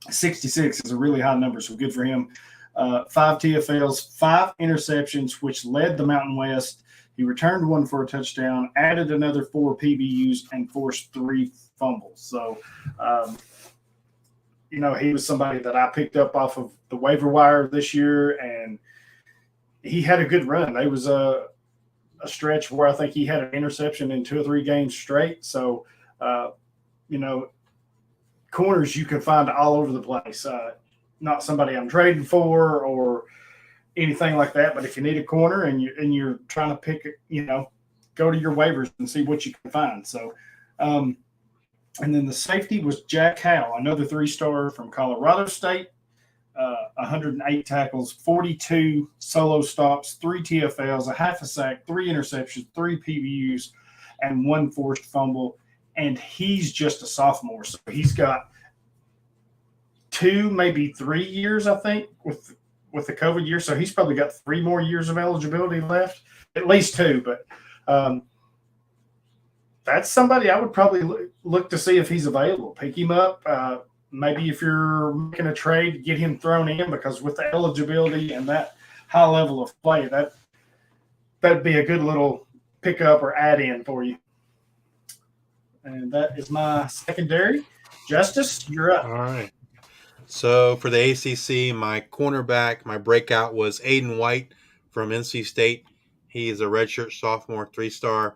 66 is a really high number, so good for him. 5 TFLs, 5 interceptions, which led the Mountain West. He returned 1 for a touchdown, added another 4 PBUs, and forced 3 fumbles. So, he was somebody that I picked up off of the waiver wire this year, and he had a good run. There was a stretch where I think he had an interception in 2 or 3 games straight. So, corners you can find all over the place. Not somebody I'm trading for or anything like that, but if you need a corner and you're trying to pick, go to your waivers and see what you can find. So, and then the safety was Jack Howell, another 3-star from Colorado State, 108 tackles, 42 solo stops, 3 TFLs, a half a sack, 3 interceptions, 3 PBUs, and 1 forced fumble. And he's just a sophomore, so he's got 2, maybe 3 years, I think, with the COVID year. So he's probably got 3 more years of eligibility left, at least 2. But that's somebody I would probably look to see if he's available. Pick him up. Maybe if you're making a trade, get him thrown in, because with the eligibility and that high level of play, that'd be a good little pickup or add-in for you. And that is my secondary. Justice, you're up. All right. So for the ACC, my cornerback, my breakout was Aiden White from NC State. He is a redshirt sophomore, 3-star.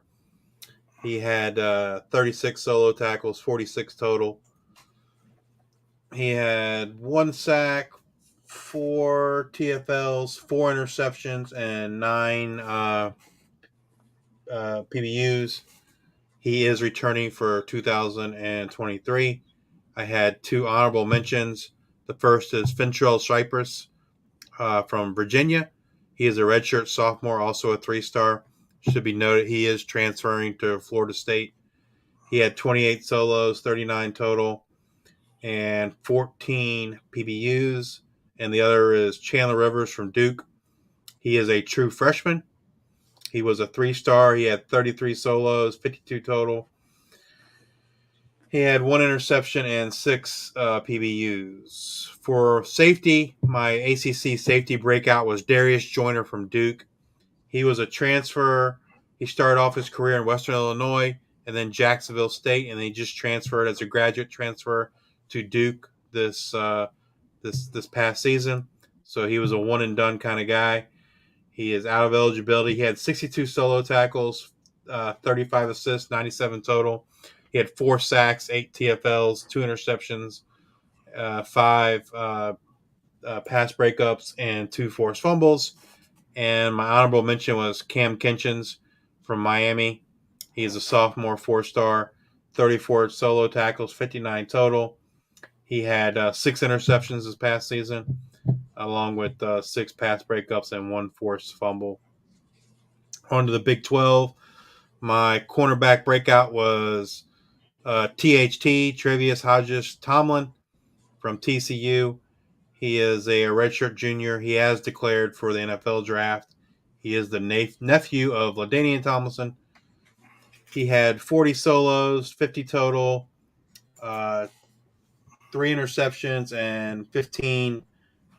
He had 36 solo tackles, 46 total. He had 1 sack, 4 TFLs, 4 interceptions, and 9 PBUs. He is returning for 2023. I had 2 honorable mentions. The first is Fintrell Cypress from Virginia. He is a redshirt sophomore, also a 3-star. Should be noted he is transferring to Florida State. He had 28 solos, 39 total, and 14 PBUs. And the other is Chandler Rivers from Duke. He is a true freshman. He was a 3-star. He had 33 solos, 52 total. He had 1 interception and 6 PBUs. For safety, my ACC safety breakout was Darius Joyner from Duke. He was a transfer. He started off his career in Western Illinois and then Jacksonville State, and he just transferred as a graduate transfer to Duke this past season, so he was a one and done kind of guy. He is out of eligibility. He had 62 solo tackles, 35 assists, 97 total. He had 4 sacks, 8 TFLs, 2 interceptions, 5 pass breakups, and 2 forced fumbles. And my honorable mention was Cam Kinchens from Miami. He's a sophomore, 4-star, 34 solo tackles, 59 total. He had 6 interceptions this past season, along with 6 pass breakups and 1 forced fumble. On to the Big 12. My cornerback breakout was THT, Trevius Hodges Tomlin from TCU. He is a redshirt junior. He has declared for the NFL draft. He is the nephew of LaDainian Tomlinson. He had 40 solos, 50 total, 3 interceptions, and 15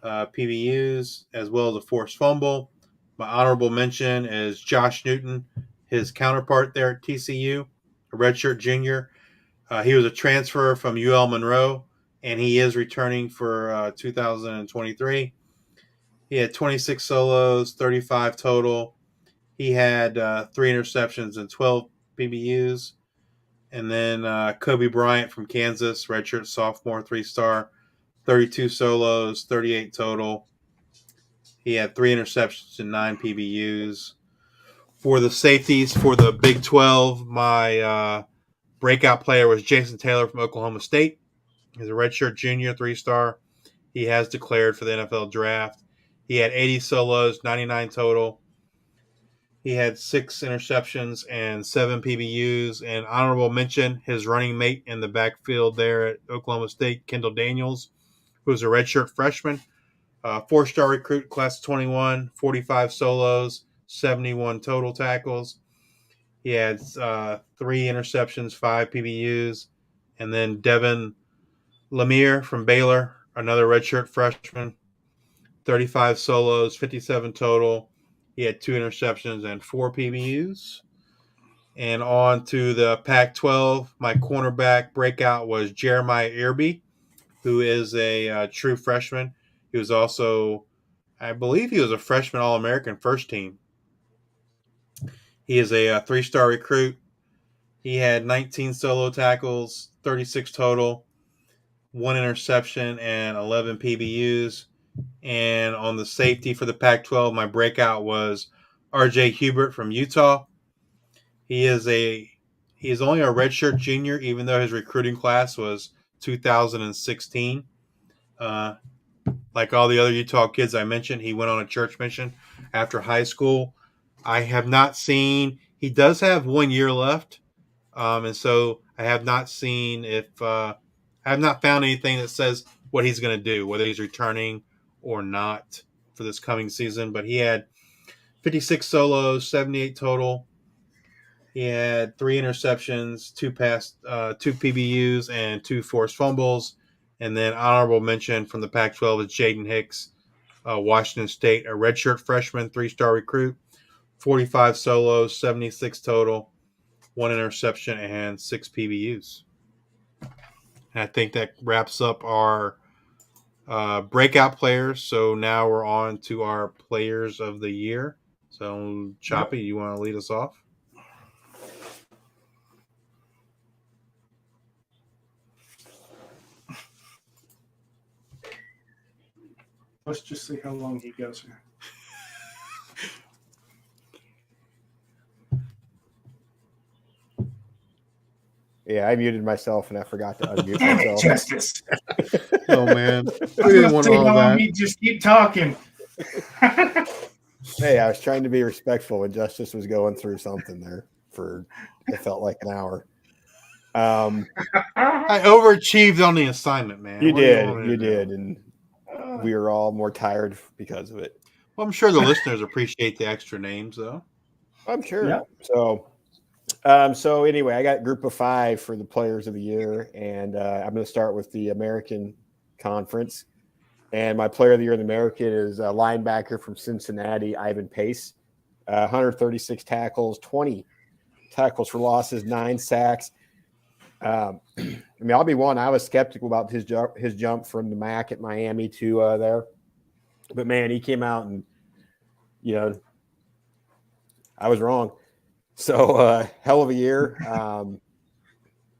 PBUs, as well as a forced fumble. My honorable mention is Josh Newton, his counterpart there at TCU, a redshirt junior. He was a transfer from UL Monroe, and he is returning for 2023. He had 26 solos, 35 total. He had 3 interceptions and 12 PBUs. And then Kobe Bryant from Kansas, redshirt sophomore, 3-star, 32 solos, 38 total. He had 3 interceptions and 9 PBUs. For the safeties for the Big 12, my breakout player was Jason Taylor from Oklahoma State. He's a redshirt junior, 3-star. He has declared for the NFL draft. He had 80 solos, 99 total. He had 6 interceptions and 7 PBUs. And honorable mention, his running mate in the backfield there at Oklahoma State, Kendall Daniels, who's a redshirt freshman. 4-star recruit, class 21, 45 solos, 71 total tackles. He had 3 interceptions, 5 PBUs. And then Devin Lemire from Baylor, another redshirt freshman, 35 solos, 57 total. He had 2 interceptions and 4 PBUs. And on to the Pac-12, my cornerback breakout was Jeremiah Irby, who is a true freshman. He was also, I believe he was a freshman All-American first team. He is a 3-star recruit. He had 19 solo tackles, 36 total, 1 interception, and 11 PBUs. And on the safety for the Pac-12, my breakout was R.J. Hubert from Utah. He is only a redshirt junior, even though his recruiting class was 2016. Like all the other Utah kids I mentioned, he went on a church mission after high school. I have not seen. He does have 1 year left, and so I have not seen I have not found anything that says what he's going to do, whether he's returning or not for this coming season. But he had 56 solos, 78 total. He had 3 interceptions, 2 PBUs, and 2 forced fumbles. And then honorable mention from the Pac-12 is Jaden Hicks, Washington State, a redshirt freshman, 3-star recruit, 45 solos, 76 total, 1 interception, and 6 PBUs. And I think that wraps up our breakout players. So now we're on to our players of the year. So, Choppy, you want to lead us off? Let's just see how long he goes here. Yeah, I muted myself and I forgot to unmute myself. Justice. Oh, man. I was gonna say how long he just keep talking. Hey, I was trying to be respectful and Justice was going through something there for, it felt like an hour. I overachieved on the assignment, man. You What do you did. want me to You do? did. And we were all more tired because of it. Well, I'm sure the listeners appreciate the extra names, though. I'm sure. Yeah. So anyway, I got group of 5 for the players of the year, and I'm going to start with the American Conference. And my player of the year in the American is a linebacker from Cincinnati, Ivan Pace. 136 tackles, 20 tackles for losses, 9 sacks. I mean, I'll be one. I was skeptical about his jump from the MAC at Miami to there, but man, he came out and I was wrong. So hell of a year.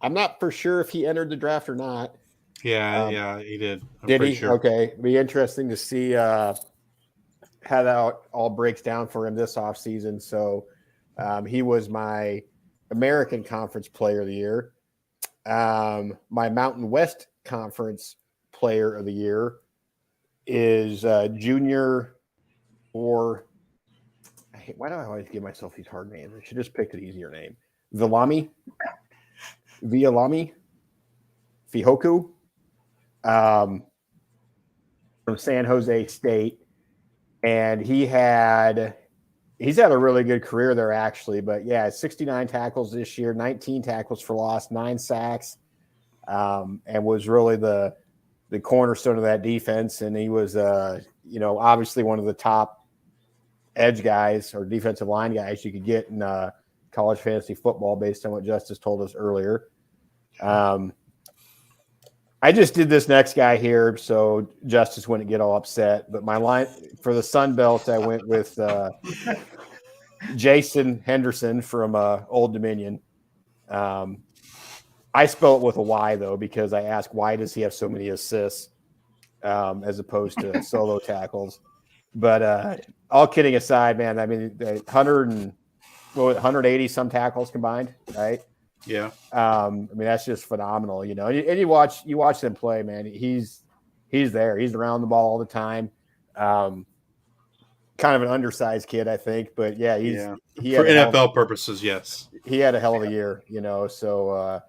I'm not for sure if he entered the draft or not. Yeah, he did. Did he? Sure. Okay, it'd be interesting to see how that all breaks down for him this offseason. So he was my American Conference Player of the Year. My Mountain West Conference Player of the Year is junior or why do I always give myself these hard names? I should just pick an easier name. Vialami Fihoku from San Jose State. And he's had a really good career there, actually. But, yeah, 69 tackles this year, 19 tackles for loss, 9 sacks, and was really the cornerstone of that defense. And he was, obviously one of the top edge guys or defensive line guys you could get in college fantasy football based on what Justice told us earlier. I just did this next guy here so Justice wouldn't get all upset. But my line for the Sun Belt, I went with Jason Henderson from Old Dominion. I spell it with a Y, though, because I asked why does he have so many assists as opposed to solo tackles. But all kidding aside, man, I mean, 180 some tackles combined, right? Yeah. I mean, that's just phenomenal, And you watch them play, man. He's there. He's around the ball all the time. Kind of an undersized kid, I think, but yeah, he for NFL purposes, yes. He had a hell of a year, So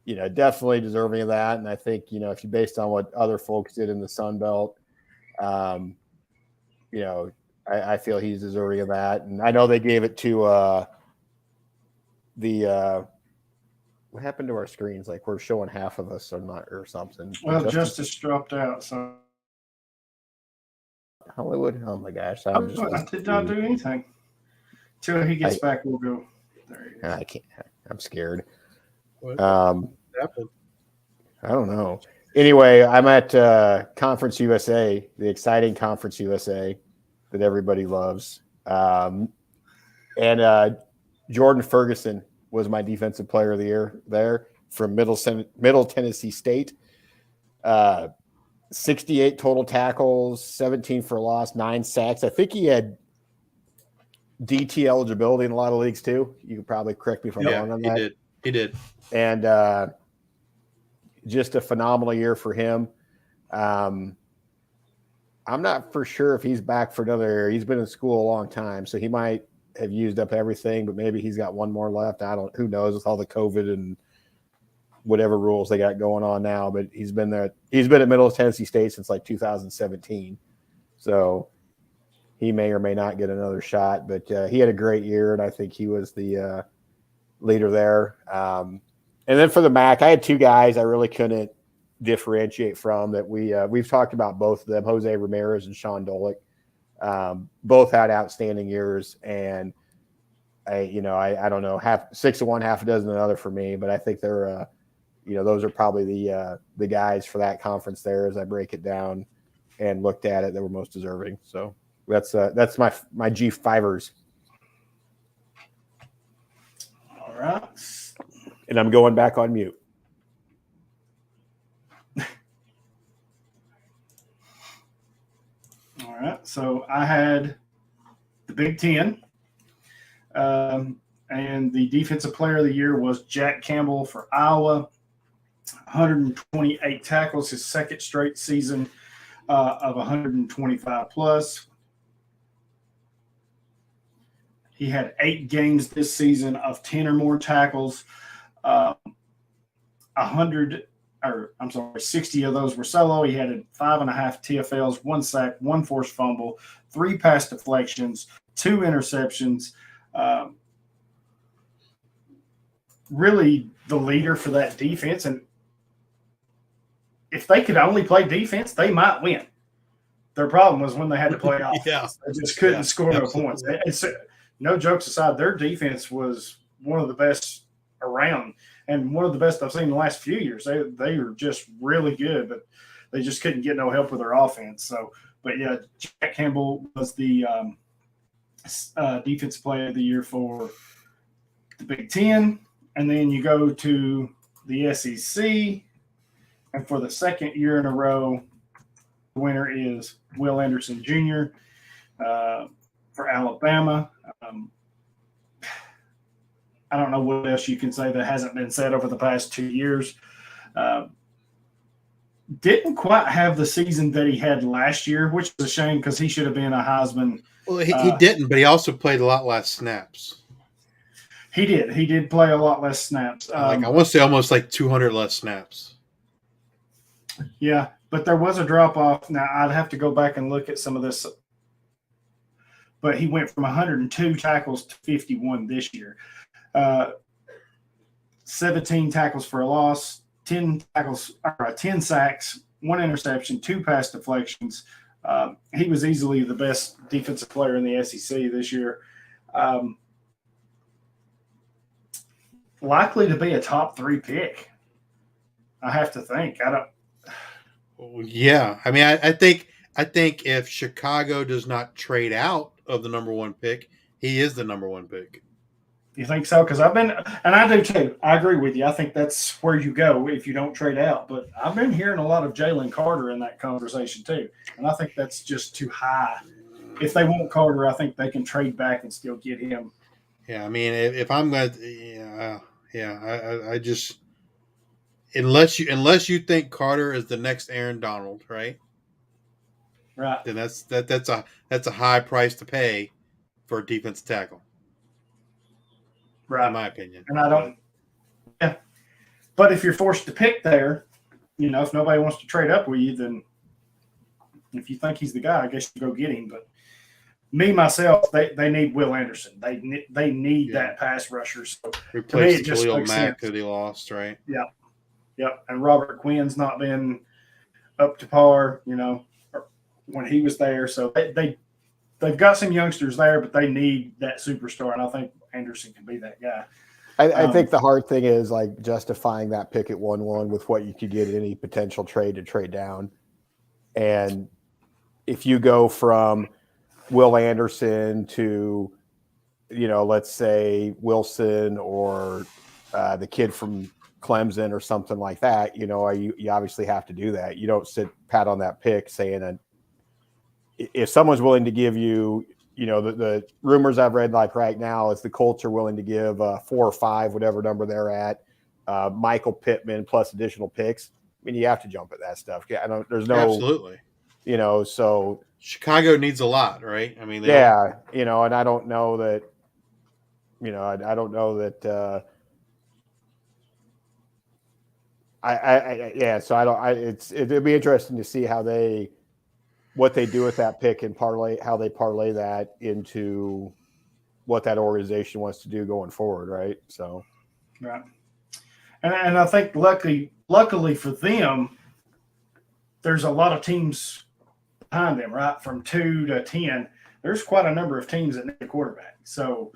definitely deserving of that. And I think if you based on what other folks did in the Sun Belt, I feel he's deserving of that. And I know they gave it to what happened to our screens? Like we're showing half of us or something. Well, Justice dropped out, so Hollywood. Oh my gosh! I did not do anything. Till he gets back, we'll go. There he is. I can't. I'm scared. What happened? I don't know. Anyway, I'm at Conference USA, the exciting Conference USA that everybody loves, and Jordan Ferguson was my defensive player of the year there from Middle Tennessee State. 68 total tackles, 17 for loss, 9 sacks. I think he had DT eligibility in a lot of leagues too. You could probably correct me if I'm wrong on that. He did. And just a phenomenal year for him. I'm not for sure if he's back for another year. He's been in school a long time, so he might have used up everything, but maybe he's got one more left. Who knows with all the COVID and whatever rules they got going on now, but he's been there. He's been at Middle Tennessee State since like 2017. So he may or may not get another shot, but he had a great year. And I think he was the leader there. And then for the MAC, I had 2 guys I really couldn't differentiate from that we've talked about both of them, Jose Ramirez and Sean Dolick. Both had outstanding years, and I don't know, 6 of one, half a dozen another for me, but I think they're, those are probably the guys for that conference there as I break it down and looked at it that were most deserving. So that's my G5ers. All right. And I'm going back on mute. All right. So I had the Big Ten. And the defensive player of the year was Jack Campbell for Iowa. 128 tackles, his second straight season of 125 plus. He had 8 games this season of 10 or more tackles. 60 of those were solo. He had 5.5 TFLs, 1 sack, 1 forced fumble, 3 pass deflections, 2 interceptions. Really the leader for that defense. And if they could only play defense, they might win. Their problem was when they had to play offense. Yeah. They just couldn't score no points. It's, no jokes aside, their defense was one of the best around. and one of the best I've seen in the last few years. They are just really good, but they just couldn't get no help with their offense. So, but yeah, Jack Campbell was the defensive player of the year for the Big Ten, and then you go to the SEC, and for the second year in a row, the winner is Will Anderson Jr. For Alabama. I don't know what else you can say that hasn't been said over the past 2 years. Didn't quite have the season that he had last year, which is a shame because he should have been a Heisman. Well, he didn't, but he also played a lot less snaps. He did. He did play a lot less snaps. I want to say almost like 200 less snaps. Yeah, but there was a drop off. Now I'd have to go back and look at some of this. But he went from 102 tackles to 51 this year. 17 tackles for a loss, 10 sacks, 1 interception, 2 pass deflections. He was easily the best defensive player in the SEC this year. Likely to be a top 3 pick. I have to think. Yeah, I mean, I think if Chicago does not trade out of the number 1 pick, he is the number 1 pick. You think so? Because and I do too. I agree with you. I think that's where you go if you don't trade out. But I've been hearing a lot of Jalen Carter in that conversation too, and I think that's just too high. If they want Carter, I think they can trade back and still get him. Yeah, I mean, if I'm going to, I just unless you think Carter is the next Aaron Donald, right? Right. Then that's a high price to pay for a defensive tackle. Right. In my opinion. And I don't. Yeah. But if you're forced to pick there, if nobody wants to trade up with you, then if you think he's the guy, I guess you go get him. But myself, they need Will Anderson. They need that pass rusher. So replace to me, Khalil Mack that he lost, right? Yeah. Yep. And Robert Quinn's not been up to par, when he was there. So they've got some youngsters there, but they need that superstar, and I think Anderson can be that guy. I think the hard thing is like justifying that pick at 1-1 with what you could get at any potential trade to trade down. And if you go from Will Anderson to, let's say Wilson or the kid from Clemson or something like that, you obviously have to do that. You don't sit pat on that pick saying if someone's willing to give you, the rumors I've read like right now is the Colts are willing to give 4 or 5, whatever number they're at, Michael Pittman plus additional picks. I mean, you have to jump at that stuff. There's no absolutely, so Chicago needs a lot, right? I mean, and I don't know that, I don't know that. So I don't. It'd be interesting to see what they do with that pick and how they parlay that into what that organization wants to do going forward, right? So, right. And I think luckily for them, there's a lot of teams behind them, right? From 2 to 10, there's quite a number of teams that need a quarterback. So,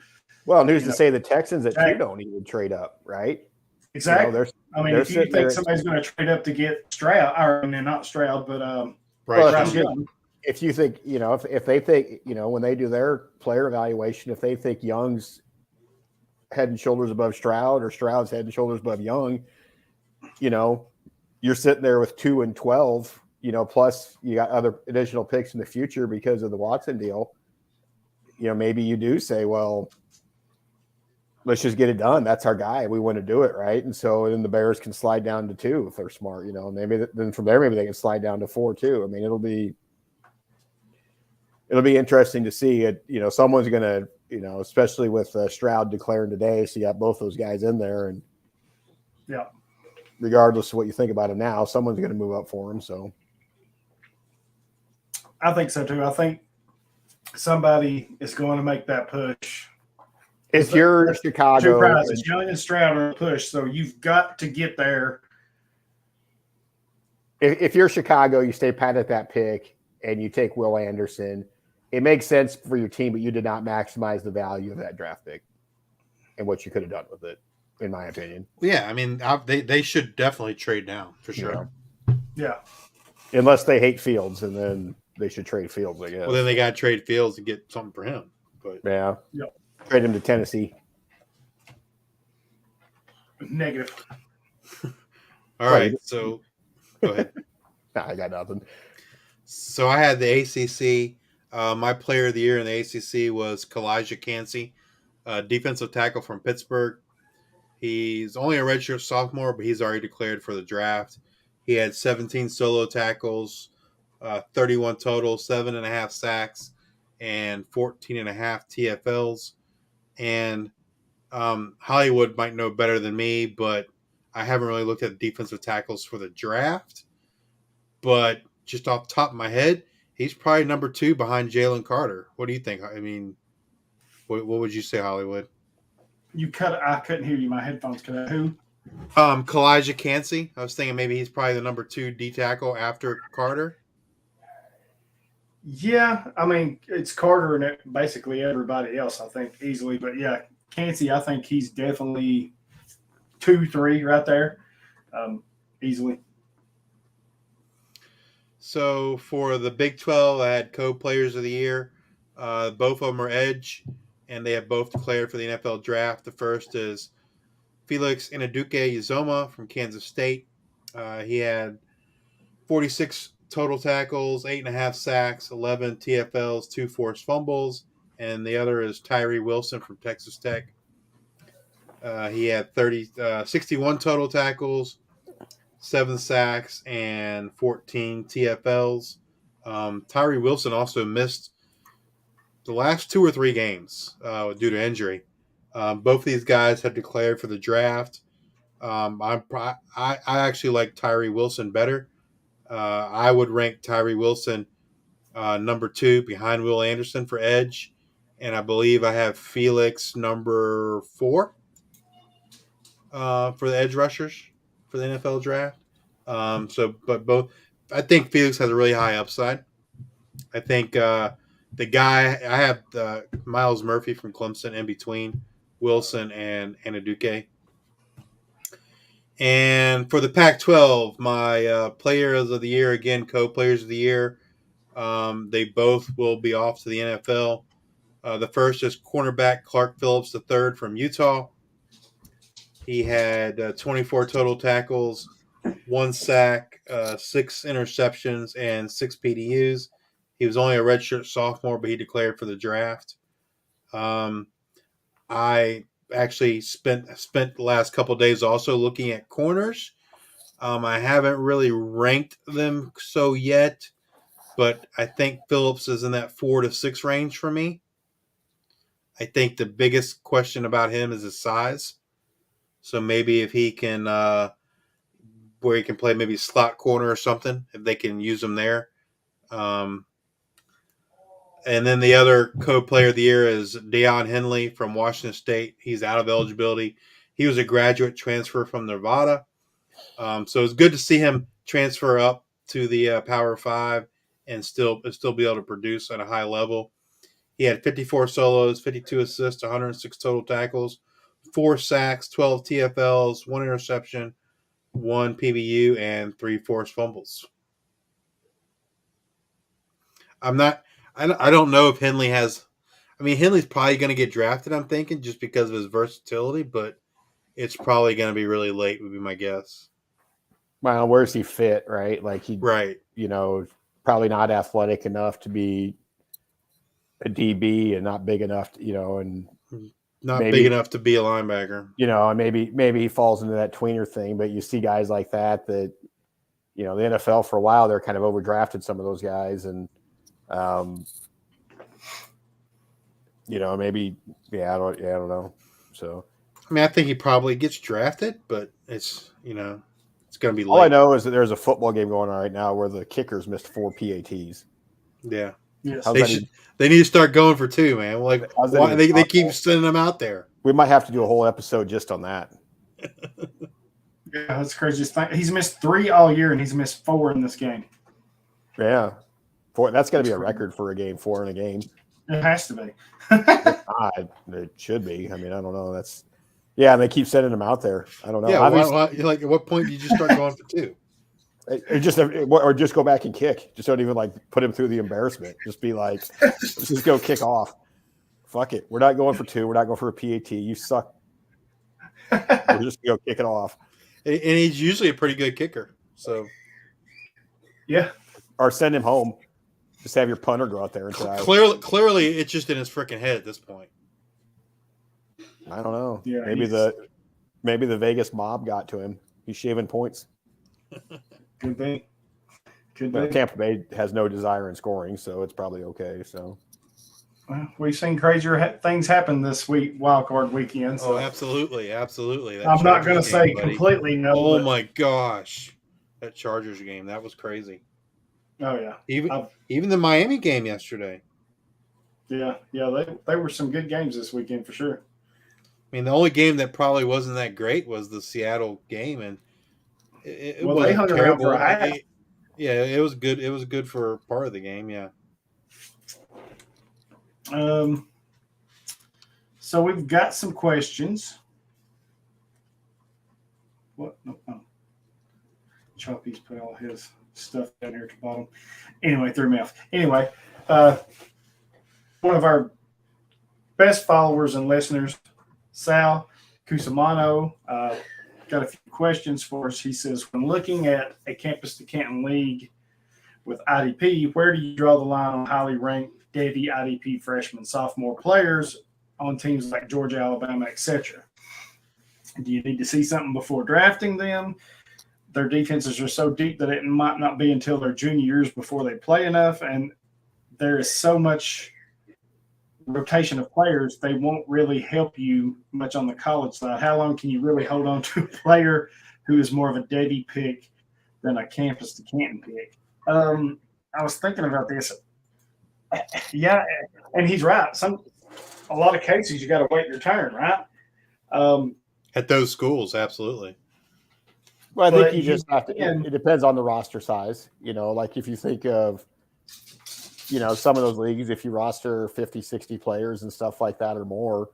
well, who's to say the Texans at 2 don't even trade up, right? Exactly. If you think somebody's going to trade up to get Stroud, or not Stroud, but if you think, if they think, when they do their player evaluation, if they think Young's head and shoulders above Stroud or Stroud's head and shoulders above Young, you're sitting there with 2 and 12, plus you got other additional picks in the future because of the Watson deal. Maybe you do say, well, let's just get it done. That's our guy. We want to do it, right? And so then the Bears can slide down to 2 if they're smart. Maybe then from there, maybe they can slide down to 4 too. I mean, it'll be interesting to see it. Someone's going to, especially with Stroud declaring today. So you got both those guys in there, and regardless of what you think about him now, someone's going to move up for him. So I think so too. I think somebody is going to make that push. If you're Chicago, 2 prizes, Young and Stroud are a push, so you've got to get there. If you're Chicago, you stay pat at that pick and you take Will Anderson. It makes sense for your team, but you did not maximize the value of that draft pick and what you could have done with it. in my opinion. Yeah, I mean, they should definitely trade down for sure. Yeah. Unless they hate Fields, and then they should trade Fields, I guess. Well, then they got to trade Fields and get something for him. But yeah. Yep. Trade him to Tennessee. Negative. all right, so go ahead. I got nothing. So I had the ACC. My player of the year in the ACC was Kalijah Cansey, defensive tackle from Pittsburgh. He's only a redshirt sophomore, but he's already declared for the draft. He had 17 solo tackles, 31 total, 7.5 sacks, and 14.5 TFLs. And Hollywood might know better than me, but I haven't really looked at defensive tackles for the draft. But just off the top of my head, he's probably number 2 behind Jalen Carter. What do you think? I mean, what would you say, Hollywood? I couldn't hear you. My headphones cut out. Who? Kalijah Cansey. I was thinking maybe he's probably the number 2 D tackle after Carter. Yeah, I mean, it's Carter and basically everybody else, I think, easily. But yeah, Cansey, I think he's definitely 2-3 right there, easily. So for the Big 12, I had co-players of the year. Both of them are edge, and they have both declared for the NFL draft. The first is Felix Inaduke-Uzoma from Kansas State. He had 46 total tackles, 8.5 sacks, 11 TFLs, 2 forced fumbles. And the other is Tyree Wilson from Texas Tech. He had 61 total tackles, 7 sacks, and 14 TFLs. Tyree Wilson also missed the last 2 or 3 games due to injury. Both of these guys have declared for the draft. I actually like Tyree Wilson better. I would rank Tyree Wilson number 2 behind Will Anderson for edge, and I believe I have Felix number 4 for the edge rushers for the NFL draft. But both, I think Felix has a really high upside. I think the guy I have Miles Murphy from Clemson in between Wilson and Inaduke. And for the Pac-12, my players of the year, again, co-players of the year, they both will be off to the NFL. The first is cornerback Clark Phillips III from Utah. He had 24 total tackles, 1 sack, 6 interceptions, and 6 PDUs. He was only a redshirt sophomore, but he declared for the draft. I actually spent the last couple of days also looking at corners. I haven't really ranked them so yet, but I think Phillips is in that 4 to 6 range for me. I think the biggest question about him is his size. So maybe if he can, where he can play maybe slot corner or something, if they can use him there. And then the other co-player of the year is Deion Henley from Washington State. He's out of eligibility. He was a graduate transfer from Nevada. So it's good to see him transfer up to the Power 5 and still be able to produce at a high level. He had 54 solos, 52 assists, 106 total tackles, 4 sacks, 12 TFLs, 1 interception, 1 PBU, and 3 forced fumbles. I don't know if Henley has. I mean, Henley's probably going to get drafted, I'm thinking, just because of his versatility, but it's probably going to be really late, would be my guess. Well, where's he fit, right? Like right. Probably not athletic enough to be a DB and not big enough, and not big enough to be a linebacker. And maybe he falls into that tweener thing, but you see guys like that, the NFL for a while, they're kind of overdrafted some of those guys. And, maybe, I don't know. So, I mean, I think he probably gets drafted, but it's, it's going to be late. All I know is that there's a football game going on right now where the kickers missed 4 PATs. Yeah. Yes. They need to start going for 2, man. Like, why they keep sending them out there. We might have to do a whole episode just on that. Yeah, that's the craziest thing. He's missed 3 all year, and he's missed 4 in this game. Yeah. That's got to be a record for a game, 4 in a game. It has to be. It should be. I mean, I don't know. Yeah, and they keep sending them out there. I don't know. Yeah, Obviously, like at what point did you start going for 2? or just go back and kick. Just don't even like put him through the embarrassment. Just be like, let's just go kick off. Fuck it. We're not going for 2. We're not going for a PAT. You suck. We're just gonna go kick it off. And he's usually a pretty good kicker. So Yeah. Or send him home. Just have your punter go out there and try. clearly, it's just in his freaking head at this point. I don't know. Yeah, maybe the Vegas mob got to him. He's shaving points. Could be. But Tampa Bay has no desire in scoring, so it's probably okay. So Well, we've seen crazier things happen this week, wild card weekend. So. Oh, absolutely. That I'm not going to Chargers say game, buddy. completely no. Oh but- my gosh, that Chargers game, that was crazy. Oh yeah. Even the Miami game yesterday. Yeah. They were some good games this weekend for sure. I mean, the only game that probably wasn't that great was the Seattle game, and it Well, wasn't they hung around terrible. for a half. It was good. It was good for part of the game. Yeah. So we've got some questions. What? No. Choppy's put all his stuff down here at the bottom. Anyway, threw me off. Anyway, one of our best followers and listeners, Sal Cusimano, got a few questions for us. He says, when looking at a Campus to Canton League with IDP, where do you draw the line on highly ranked Devy IDP freshman, sophomore players on teams like Georgia, Alabama, etc.? Do you need to see something before drafting them? Their defenses are so deep that it might not be until their junior years before they play enough, and there is so much rotation of players, they won't really help you much on the college side. How long can you really hold on to a player who is more of a Devy pick than a Campus to Canton pick? I was thinking about this. Yeah, and he's right. A lot of cases you got to wait your turn, right? At those schools, absolutely. Well, I But think you just have to. It depends on the roster size. Like if you think of, some of those leagues, if you roster 50, 60 players and stuff like that or more,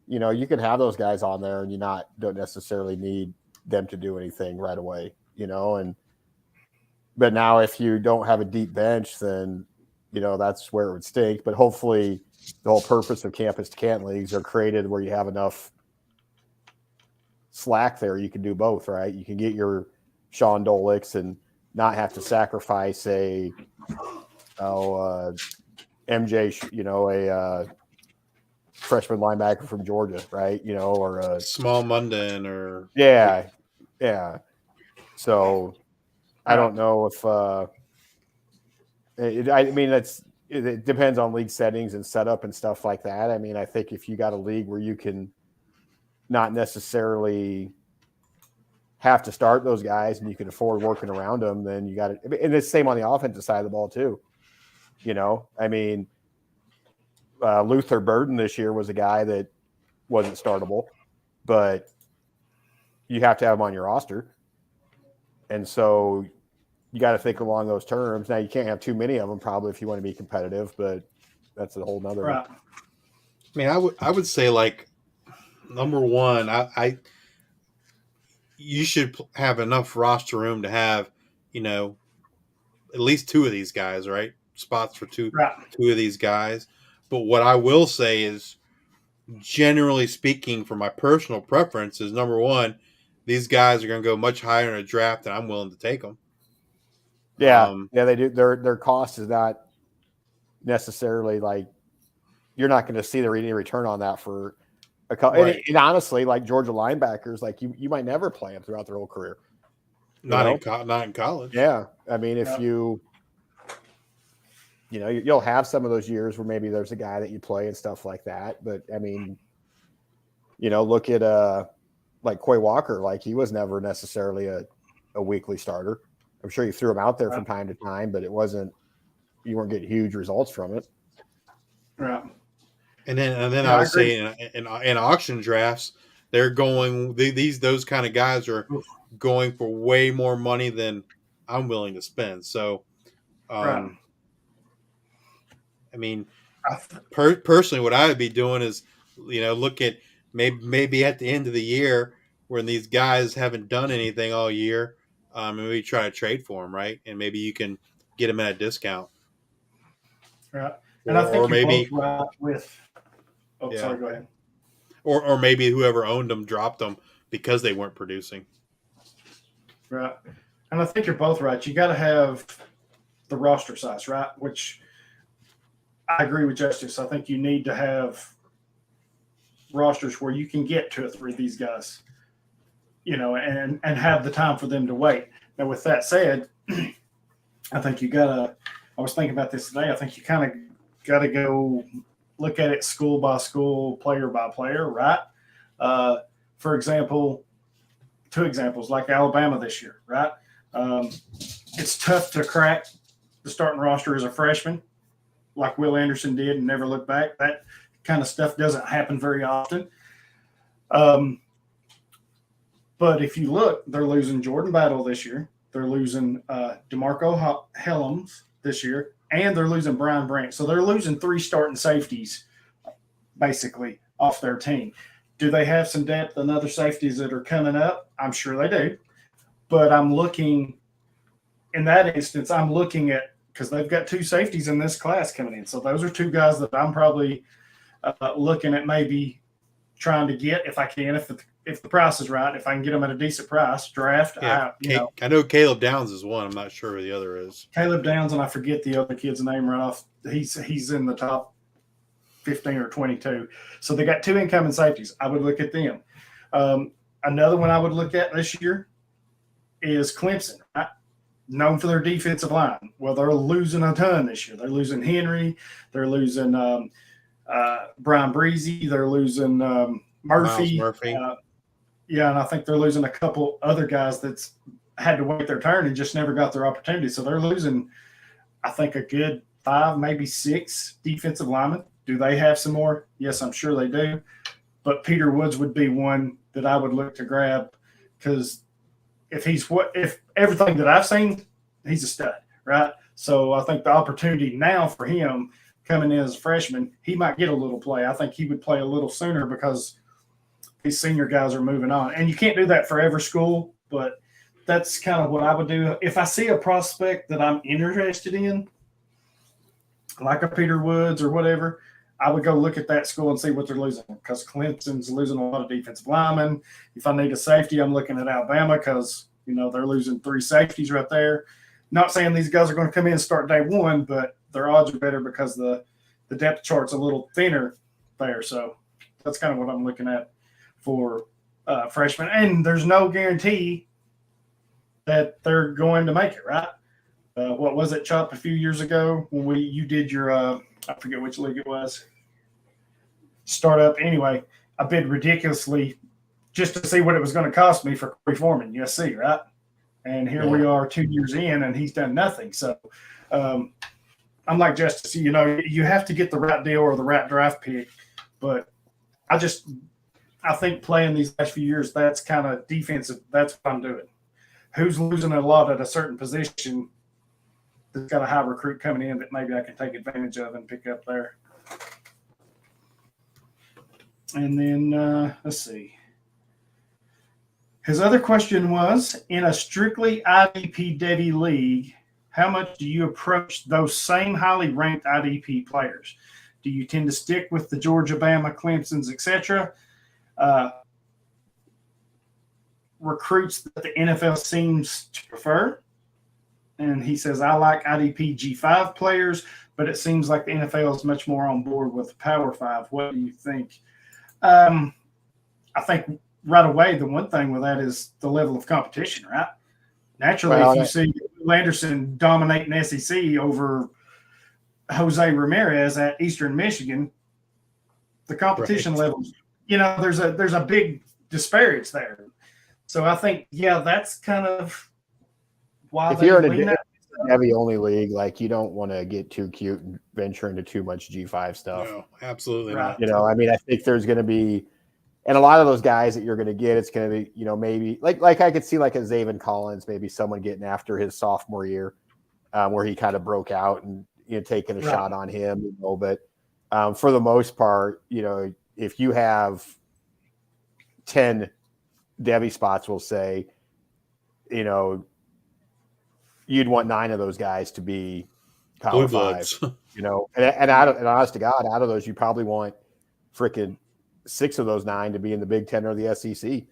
you can have those guys on there and you don't necessarily need them to do anything right away, but now if you don't have a deep bench, then, that's where it would stink. But hopefully the whole purpose of Campus to Canton leagues are created where you have enough slack there. You can do both, right? You can get your Sean Dolicks and not have to sacrifice MJ, a freshman linebacker from Georgia, right? Or a Small Mundan or yeah. So I don't know if it depends on league settings and setup and stuff like that. I mean, I think if you got a league where you can not necessarily have to start those guys and you can afford working around them, then you got it. And it's the same on the offensive side of the ball too. I mean, Luther Burden this year was a guy that wasn't startable, but you have to have him on your roster. And so you got to think along those terms. Now you can't have too many of them probably if you want to be competitive, but that's a whole nother. Right. I mean, I would say like number one, you should have enough roster room to have, at least 2 of these guys, right? Spots for 2 of these guys. But what I will say is, generally speaking, for my personal preference, is number one, these guys are going to go much higher in a draft than I'm willing to take them. Yeah, they do. Their cost is not necessarily like you're not going to see any return on that for a couple. Right. And honestly, like Georgia linebackers, like you might never play them throughout their whole career. Not in college. Yeah, I mean, if you'll have some of those years where maybe there's a guy that you play and stuff like that. But I mean, look at like Quay Walker, like he was never necessarily a weekly starter. I'm sure you threw him out there from time to time, but you weren't getting huge results from it. Right. And then I would say in auction drafts, they're going those kind of guys are going for way more money than I'm willing to spend. So, I mean, personally, what I would be doing is, look at maybe at the end of the year when these guys haven't done anything all year, and we try to trade for them, right? And maybe you can get them at a discount. Right. And I think Or you're both maybe, right with. Oh, yeah, sorry. Go ahead. or maybe whoever owned them dropped them because they weren't producing. Right. And I think you're both right. You got to have the roster size, right? Which I agree with Justice. I think you need to have rosters where you can get 2 or 3 of these guys, and have the time for them to wait. Now, with that said, I think you got to. I was thinking about this today. I think you kind of got to go look at it school by school, player by player, right? For example, 2 examples like Alabama this year, right? It's tough to crack the starting roster as a freshman, like Will Anderson did and never look back. That kind of stuff doesn't happen very often. But if you look, they're losing Jordan Battle this year. They're losing DeMarco Helms this year, and they're losing Brian Branch. So they're losing 3 starting safeties basically off their team. Do they have some depth and other safeties that are coming up? I'm sure they do. But I'm looking in that instance, I'm looking at because they've got 2 safeties in this class coming in. So those are 2 guys that I'm probably looking at maybe trying to get if I can, if the price is right, if I can get them at a decent price, draft. Yeah, I know Caleb Downs is one. I'm not sure who the other is. Caleb Downs, and I forget the other kid's name right off. He's in the top 15 or 22. So they got 2 incoming safeties. I would look at them. Another one I would look at this year is Clemson, right? Known for their defensive line. Well, they're losing a ton this year. They're losing Henry. They're losing Brian Breezy. They're losing Murphy. Miles Murphy. Yeah, and I think they're losing a couple other guys that's had to wait their turn and just never got their opportunity. So they're losing, I think, a good 5, maybe 6 defensive linemen. Do they have some more? Yes, I'm sure they do. But Peter Woods would be one that I would look to grab because if everything that I've seen, he's a stud, right? So I think the opportunity now for him coming in as a freshman, he might get a little play. I think he would play a little sooner because these senior guys are moving on. And you can't do that for every school, but that's kind of what I would do. If I see a prospect that I'm interested in, like a Peter Woods or whatever, I would go look at that school and see what they're losing because Clemson's losing a lot of defensive linemen. If I need a safety, I'm looking at Alabama because, they're losing 3 safeties right there. Not saying these guys are going to come in and start day one, but their odds are better because the depth chart's a little thinner there. So that's kind of what I'm looking at for freshmen. And there's no guarantee that they're going to make it, right? What was it, Chop, a few years ago when you did your I forget which league it was. Startup. Anyway, I bid ridiculously just to see what it was going to cost me for Corey Foreman, USC, right? And here we are 2 years in, and he's done nothing. So I'm like Justice, you have to get the right deal or the right draft pick. But I think playing these last few years, that's kind of defensive. That's what I'm doing. Who's losing a lot at a certain position that's got a high recruit coming in that maybe I can take advantage of and pick up there. And then let's see. His other question was, in a strictly IDP Devy league, how much do you approach those same highly ranked IDP players? Do you tend to stick with the Georgia, Bama, Clemsons, etc.? Recruits that the NFL seems to prefer? And he says, I like IDP G5 players, but it seems like the NFL is much more on board with Power 5. What do you think? I think right away, the one thing with that is the level of competition, right? Naturally, if you see Will Anderson dominating SEC over Jose Ramirez at Eastern Michigan, the competition levels, there's a big disparity there. So I think, that's kind of why if you're in a heavy only league, like you don't want to get too cute and venture into too much G5 stuff. No, absolutely right. not. I think there's going to be, and a lot of those guys that you're going to get, it's going to be, maybe like I could see like a Zaven Collins, maybe someone getting after his sophomore year, where he kind of broke out and taking a shot on him. But for the most part, if you have 10 Devy spots will say, you know, you'd want 9 of those guys to be Power Blue 5, Bloods. you know, and honest to God, out of those, you probably want freaking 6 of those 9 to be in the Big Ten or the SEC,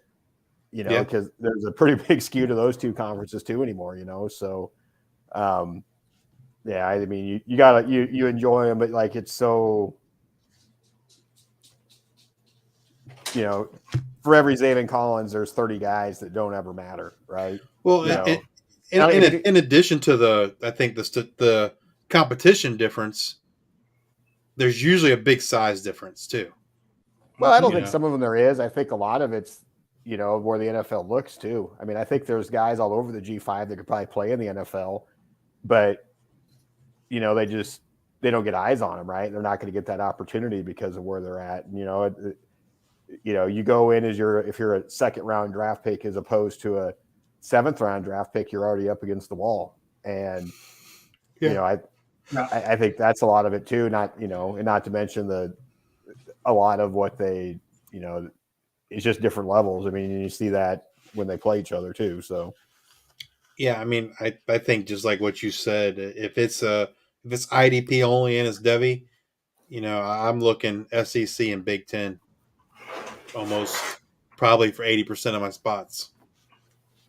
you know, because there's a pretty big skew to those two conferences too anymore, you know. So, yeah, I mean, you gotta you enjoy them, but like it's so, you know, for every Zayvon Collins, there's 30 guys that don't ever matter, right? Well, You know, in addition to the competition difference, there's usually a big size difference too. well, I don't You think know. some of them there is. I think a lot of it's, you know, where the NFL looks too. I mean, I think there's guys all over the G5 that could probably play in the NFL, but you know, they don't get eyes on them, right? They're not going to get that opportunity because of where they're at. And, you know, you go in if you're a 2nd round draft pick as opposed to a 7th round draft pick, you're already up against the wall. And you know, I think that's a lot of it too. Not, you know, and not to mention a lot of what they, you know, it's just different levels. I mean, you see that when they play each other too. So yeah, I mean, I think just like what you said, if it's IDP only and it's Devy, you know, I'm looking SEC and Big Ten almost probably for 80% of my spots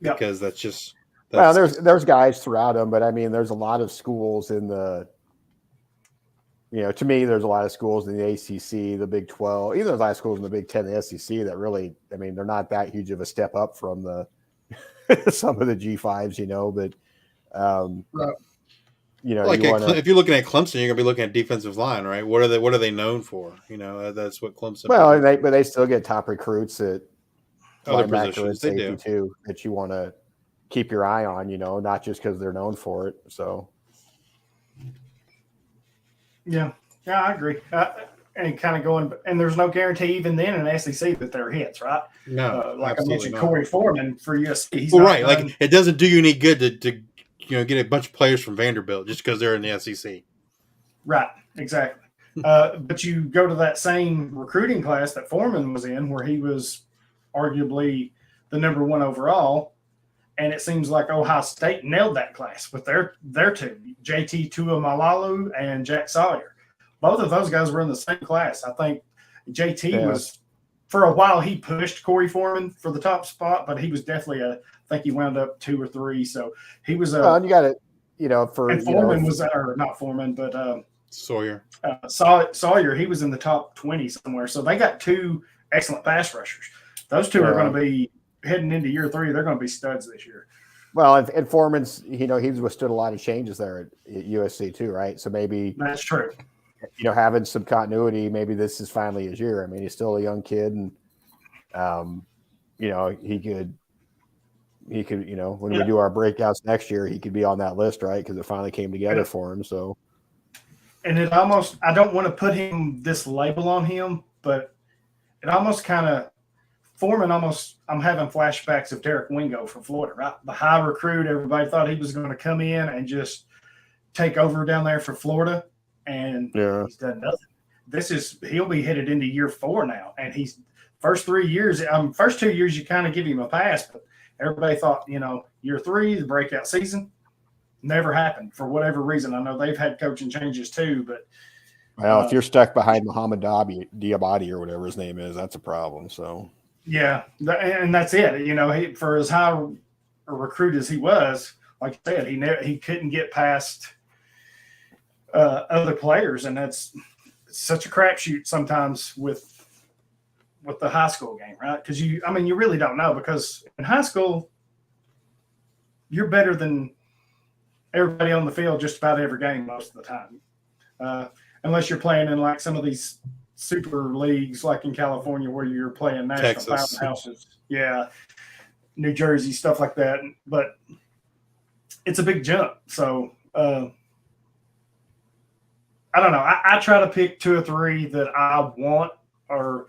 because well, there's guys throughout them, but I mean, there's a lot of schools in the, you know, to me, there's a lot of schools in the ACC, the Big 12, even there's a lot of schools in the Big 10, the SEC that really, I mean, they're not that huge of a step up from the some of the G5s, you know, but you know, like if you're looking at Clemson, you're gonna be looking at defensive line, right? What are they known for? You know, that's what Clemson. Well, but they still get top recruits at other linebacker positions. and safety too that you want to keep your eye on. You know, not just because they're known for it. So, yeah, I agree. And kind of going, and there's no guarantee even then in SEC that they're hits, right? No, like I mentioned, not. Corey Foreman for USC. He's well, right. Like it doesn't do you any good to you know, get a bunch of players from Vanderbilt just because they're in the SEC. Right, exactly. But you go to that same recruiting class that Foreman was in, where he was arguably the number 1 overall, and it seems like Ohio State nailed that class with their 2, JT Tuimoloau and Jack Sawyer. Both of those guys were in the same class. I think JT was, for a while, he pushed Corey Foreman for the top spot, but he was definitely I think he wound up 2 or 3. So he was and you got it, you know, and Foreman was, or not Foreman, but Sawyer. Sawyer, he was in the top 20 somewhere. So they got 2 excellent pass rushers. Those 2 are going to be heading into year 3. They're going to be studs this year. Well, and Foreman's, you know, he's withstood a lot of changes there at USC too, right? So maybe that's true. You know, having some continuity, maybe this is finally his year. I mean, he's still a young kid, and you know, he could, you know, when we do our breakouts next year, he could be on that list, right? Because it finally came together for him. So, and it almost, I don't want to put this label on him, but it almost kind of, Foreman almost, I'm having flashbacks of Derek Wingo from Florida, right? The high recruit, everybody thought he was going to come in and just take over down there for Florida, and he's done nothing. He'll be headed into year 4 now, and he's first 2 years you kind of give him a pass, but everybody thought, you know, year 3, the breakout season, never happened for whatever reason. I know they've had coaching changes too, but well, if you're stuck behind Muhammad Diabate or whatever his name is, that's a problem. So yeah, and that's it. You know, for as high a recruit as he was, like I said, he couldn't get past other players, and that's such a crapshoot sometimes with the high school game, right? Because you really don't know, because in high school you're better than everybody on the field just about every game most of the time, unless you're playing in like some of these super leagues like in California where you're playing national powerhouses. Yeah, New Jersey, stuff like that. But it's a big jump. So I don't know. I try to pick 2 or 3 that I want, or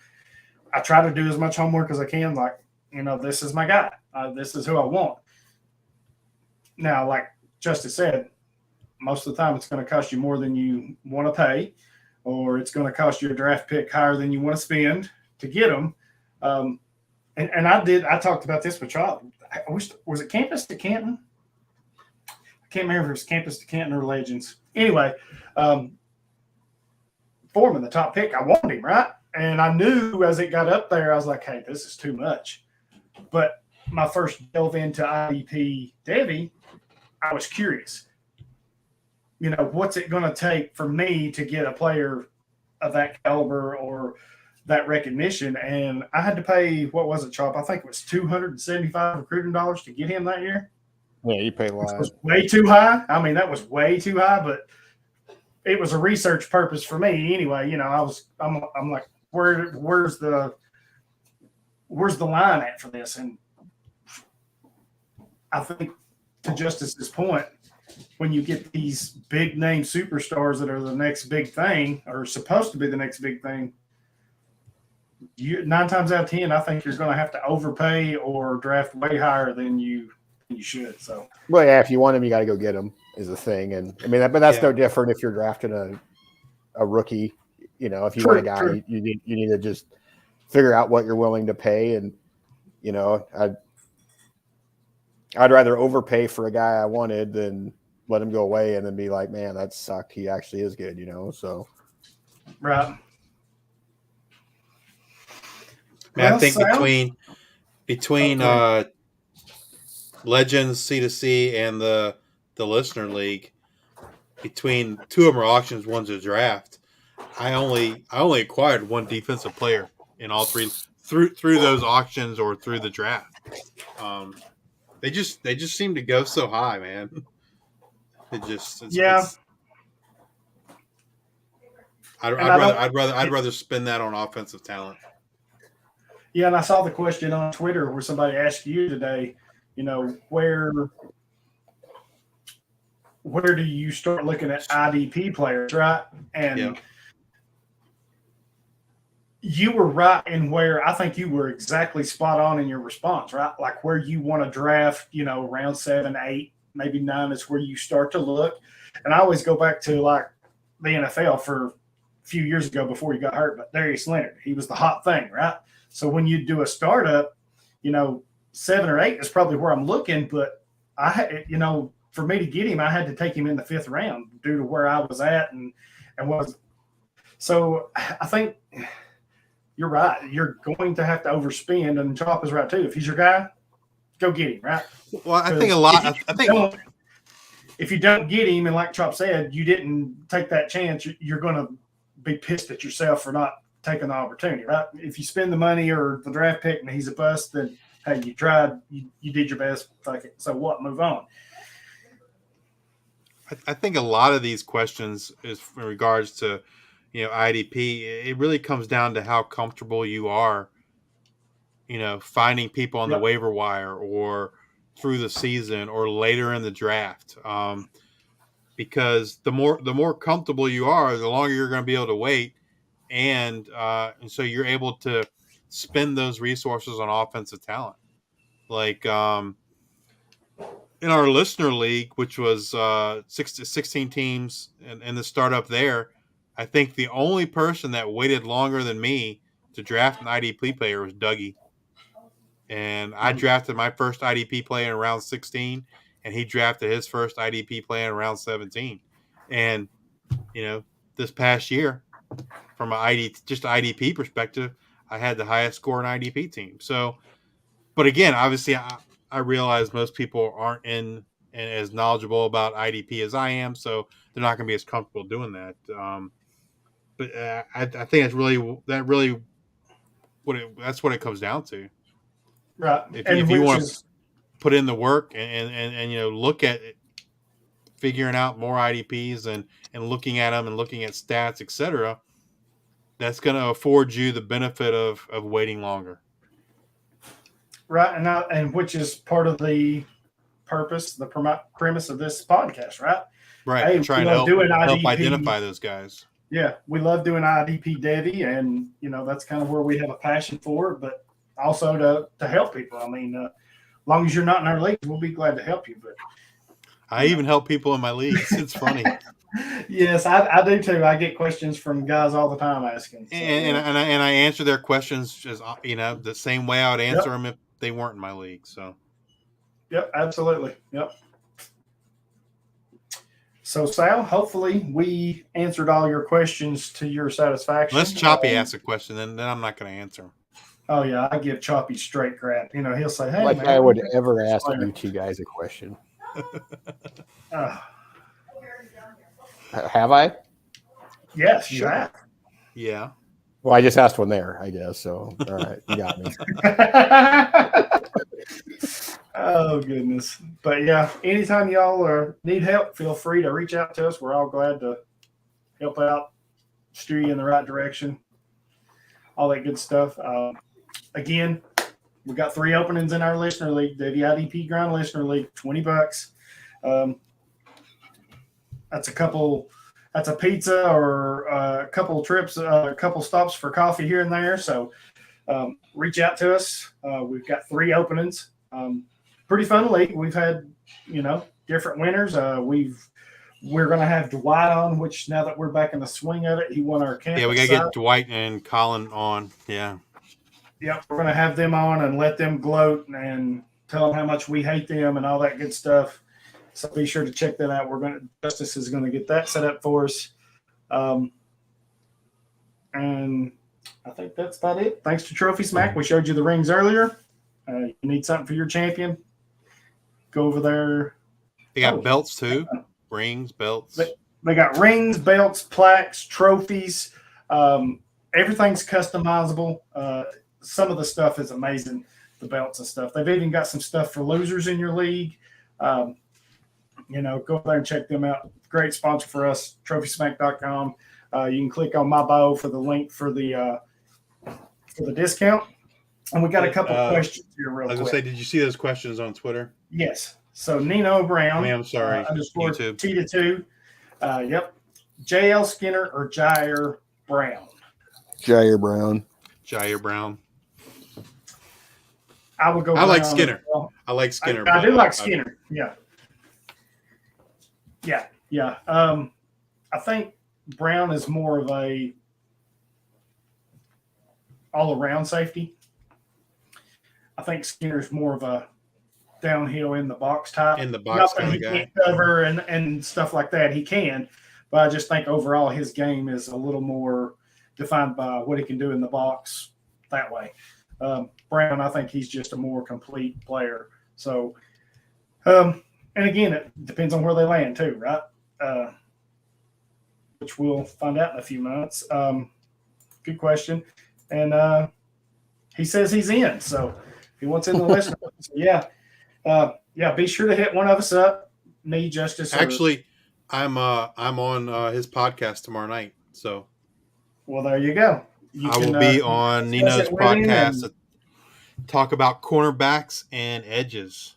I try to do as much homework as I can. Like, you know, this is my guy. This is who I want. Now, like Justice said, most of the time it's going to cost you more than you want to pay, or it's going to cost you a draft pick higher than you want to spend to get them. and I talked about this with Chop. I wish, was it Campus to Canton? I can't remember if it was Campus to Canton or Legends. Anyway, Foreman, the top pick, I wanted him, right? And I knew as it got up there, I was like, hey, this is too much. But my first delve into IDP Devy, I was curious. You know, what's it going to take for me to get a player of that caliber or that recognition? And I had to pay, what was it, Chop? I think it was $275 recruiting dollars to get him that year. Yeah, you pay a lot. It was way too high. I mean, that was way too high, but it was a research purpose for me anyway. You know, I'm like, where's the line at for this? And I think to Justice's point, when you get these big name superstars that are the next big thing or supposed to be the next big thing, 9 times out of 10, I think you're going to have to overpay or draft way higher than you should. So, well, yeah, if you want him, you got to go get him is the thing. And I mean, but that's no different if you're drafting a rookie. You know, if you want a guy, you need to just figure out what you're willing to pay. And, you know, I'd rather overpay for a guy I wanted than let him go away and then be like, man, that sucked. He actually is good, you know? So. Right. Man, I think between Legends C2C and the Listener League, between two of them are auctions, one's a draft. I only acquired one defensive player in all three through those auctions or through the draft. They just seem to go so high, man. I'd rather spend that on offensive talent. Yeah, and I saw the question on Twitter where somebody asked you today, you know, where do you start looking at IDP players, right? And you were right in where I think you were exactly spot on in your response, right? Like where you want to draft, you know, round 7, 8, maybe 9 is where you start to look. And I always go back to like the NFL for a few years ago before he got hurt, but Darius Leonard, he was the hot thing, right? So when you do a startup, you know, 7 or 8 is probably where I'm looking, but you know, for me to get him, I had to take him in the 5th round due to where I was at and was. So I think you're right. You're going to have to overspend, and Chop is right too. If he's your guy, go get him, right? Well, I think a lot. If you don't get him, and like Chop said, you didn't take that chance, you're going to be pissed at yourself for not taking the opportunity, right? If you spend the money or the draft pick and he's a bust, then hey, you tried, you did your best. Fuck it. So what? Move on. I think a lot of these questions is in regards to, you know, IDP. It really comes down to how comfortable you are, you know, finding people on the waiver wire or through the season or later in the draft. Because the more comfortable you are, the longer you're going to be able to wait. And so you're able to spend those resources on offensive talent. Like in our listener league, which was 16 teams and the startup there, I think the only person that waited longer than me to draft an IDP player was Dougie. And I drafted my first IDP player in round 16, and he drafted his first IDP player in round 17. And, you know, this past year, from an IDP perspective, I had the highest score in IDP team. So, but again, obviously, I realize most people aren't in and as knowledgeable about IDP as I am, so they're not going to be as comfortable doing that. But I think that's what it comes down to. Right. If you want to put in the work and you know, look at it, figuring out more IDPs and looking at them and looking at stats, etc., that's going to afford you the benefit of waiting longer. Right. And which is part of the purpose, the premise of this podcast, right? Right. Hey, trying to help identify those guys. Yeah. We love doing IDP Devy, and, you know, that's kind of where we have a passion for it, but also to help people. I mean, as long as you're not in our league, we'll be glad to help you. But I even help people in my leagues. It's funny. Yes, I do too. I get questions from guys all the time asking. So, And I answer their questions just the same way I would answer Yep. them if they weren't in my league. So Yep, absolutely. Yep. So, Sal, hopefully we answered all your questions to your satisfaction. unless Choppy asks a question, then I'm not going to answer him. Oh yeah, I give Choppy straight crap. He'll say, "Hey, Like man, I what would do you think ever of this ask player?" you two guys a question. Have I? Yes, you have. Yeah. Well, I just asked one there, I guess. So, all right, you got me. Oh goodness, but yeah, anytime y'all need help, feel free to reach out to us. We're all glad to help out, steer you in the right direction, all that good stuff. Again, we got 3 openings in our listener league, Devy IDP Grind listener league, $20. That's a couple. That's a pizza or a couple trips, a couple stops for coffee here and there. So reach out to us. We've got 3 openings. Pretty fun league. We've had, different winners. We're going to have Dwight on, which now that we're back in the swing of it, he won our campus. Yeah, we got to get Dwight and Colin on. Yeah. Yep, we're going to have them on and let them gloat and tell them how much we hate them and all that good stuff. So be sure to check that out. Justice is going to get that set up for us. And I think that's about it. Thanks to Trophy Smack. We showed you the rings earlier. You need something for your champion, go over there. They got belts too. Rings, belts. They got rings, belts, plaques, trophies. Everything's customizable. Some of the stuff is amazing, the belts and stuff. They've even got some stuff for losers in your league. Go there and check them out. Great sponsor for us, TrophySmack.com. You can click on my bio for the link for the discount. And we got a couple questions here real quick. I was going to say, did you see those questions on Twitter? Yes. So Nino Brown. I'm sorry. Underscore YouTube. T2. Yep. JL Skinner or Jair Brown? Jair Brown. Jair Brown. I would go. I like Skinner. Well. I like Skinner. I do like Skinner. Yeah. I think Brown is more of a all-around safety. I think Skinner's more of a downhill in the box type. In the box kind of guy. Can't cover and stuff like that. He can, but I just think overall his game is a little more defined by what he can do in the box that way. Brown, I think he's just a more complete player. So, and again, it depends on where they land too, right? Which we'll find out in a few months. Good question. And he says he's in, so he wants in the list. So be sure to hit one of us up. Me, Justice. Actually, I'm on his podcast tomorrow night. So, well, there you go. I will be on Nino's podcast to talk about cornerbacks and edges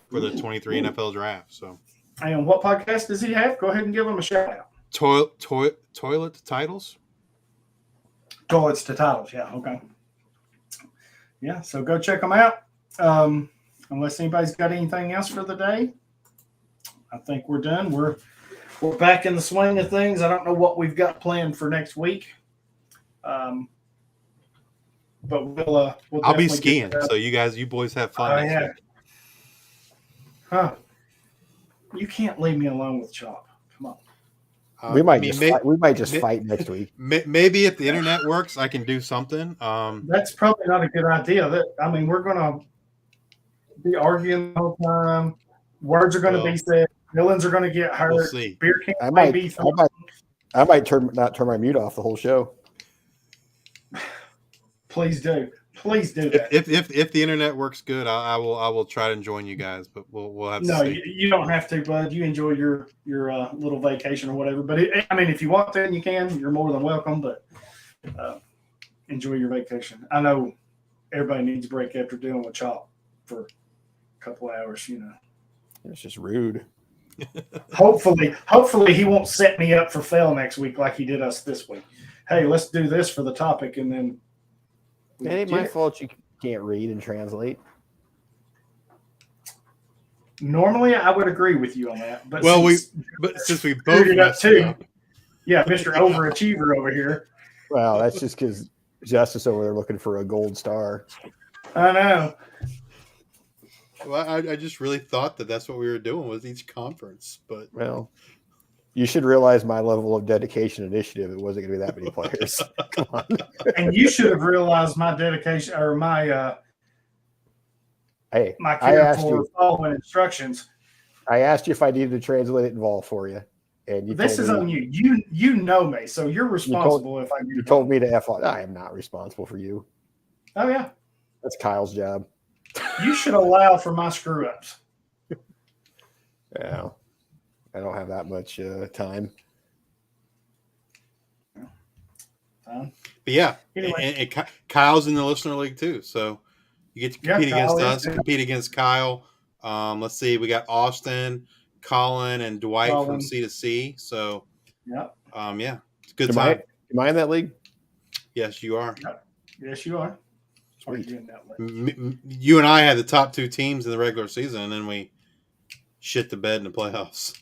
for the 23 NFL draft. So, and what podcast does he have? Go ahead and give him a shout out. Toilet to Titles. Toilets to Titles. Yeah. Okay. Yeah. So go check them out. Unless anybody's got anything else for the day, I think we're done. We're back in the swing of things. I don't know what we've got planned for next week. But we'll I'll be skiing, so you boys have fun next week. Huh. You can't leave me alone with Chop. Come on. We might just fight next week. Maybe if the internet works, I can do something. That's probably not a good idea. We're going to be arguing the whole time. Words are going to be said. Villains are going to get hurt. We'll see. Beer cans I may be thrown. I might not turn my mute off the whole show. Please do. Please do that. If the internet works good, I will try to join you guys, but we'll have to see. No, you don't have to, bud. You enjoy your little vacation or whatever. But if you want to, and you can, you're more than welcome. But enjoy your vacation. I know everybody needs a break after dealing with Chop for a couple hours. It's just rude. Hopefully he won't set me up for fail next week like he did us this week. Hey, let's do this for the topic, and then. It ain't my fault you can't read and translate. Normally, I would agree with you on that, but Well, since but since we both screwed it up messed too, it up, yeah, Mr. Overachiever over here. Well, that's just because Justice over there looking for a gold star. I know. well, I just really thought that that's what we were doing with each conference, but Well, you should realize my level of dedication and initiative. It wasn't going to be that many players. Come on. And you should have realized my dedication or my Hey, my I care asked for you. following instructions. I asked you if I needed to translate it in Vol for you, and you This told is me, on you. You know me, so you're responsible if I get you it told wrong. me to F on. I am not responsible for you. Oh yeah, That's Kyle's job. you should allow for my screw ups. Yeah, I don't have that much time. but yeah, Anyway. and Kyle's in the listener league too, so you get to compete against Kyle us, is too. compete against Kyle. Let's see, we got Austin, Colin, and Dwight from Colin. C to C. So, Yeah. yeah, it's a good Am time. I in that league? Yes, you are. Yes, you are. Are Sweet. you in that way? You and I had the top 2 teams in the regular season, and then we shit the bed in the playoffs.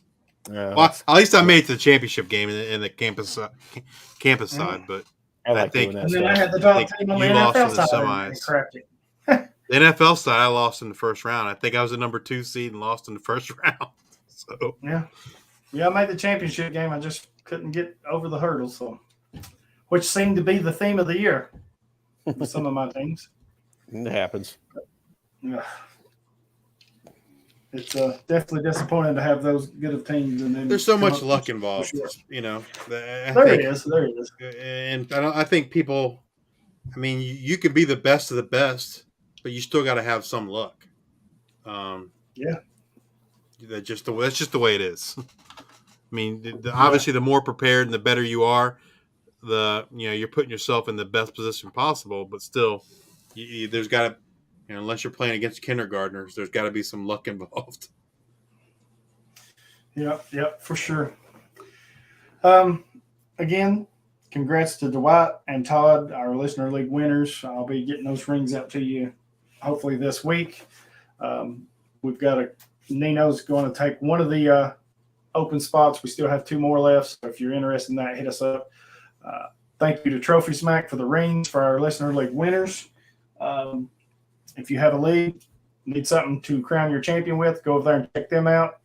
Well, at least I made it to the championship game in the campus side, but I like think- doing that And then stuff. I had the top think team on the you lost NFL in the side. semis. And crapped it. the NFL side, I lost in the first round. I think I was the number 2 seed and lost in the first round. So Yeah, I made the championship game. I just couldn't get over the hurdle, so which seemed to be the theme of the year with some of my teams. It happens. Yeah. It's definitely disappointing to have those good of teams, and then there's so come much up luck with- involved, Sure. There There it is. And I think people. I mean, you can be the best of the best, but you still got to have some luck. Yeah. That's just the way it is. I mean, obviously, the more prepared and the better you are, you're putting yourself in the best position possible. But still, there's got to, unless you're playing against kindergartners, there's got to be some luck involved. Yep, for sure. Again, congrats to Dwight and Todd, our listener league winners. I'll be getting those rings out to you hopefully this week. We've got Nino's going to take one of the open spots. We still have 2 more left. So if you're interested in that, hit us up. Thank you to Trophy Smack for the rings for our listener league winners. If you have a league, need something to crown your champion with, go over there and check them out.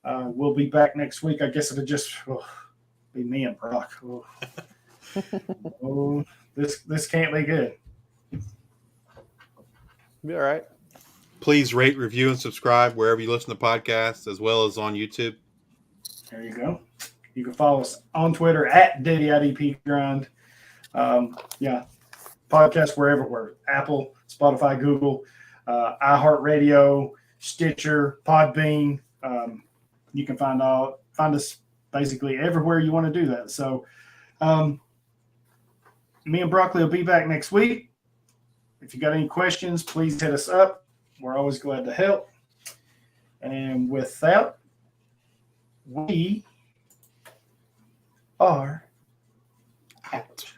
We'll be back next week. I guess it'll just be me and Brock. This can't be good. Be all right. Please rate, review, and subscribe wherever you listen to podcasts, as well as on YouTube. There you go. You can follow us on Twitter at Devy IDP Grind. Podcast wherever we're Apple, Spotify, Google, iHeartRadio, Stitcher, Podbean. You can find us basically everywhere you want to do that. So, me and Broccoli will be back next week. If you got any questions, please hit us up. We're always glad to help. And with that, we are out.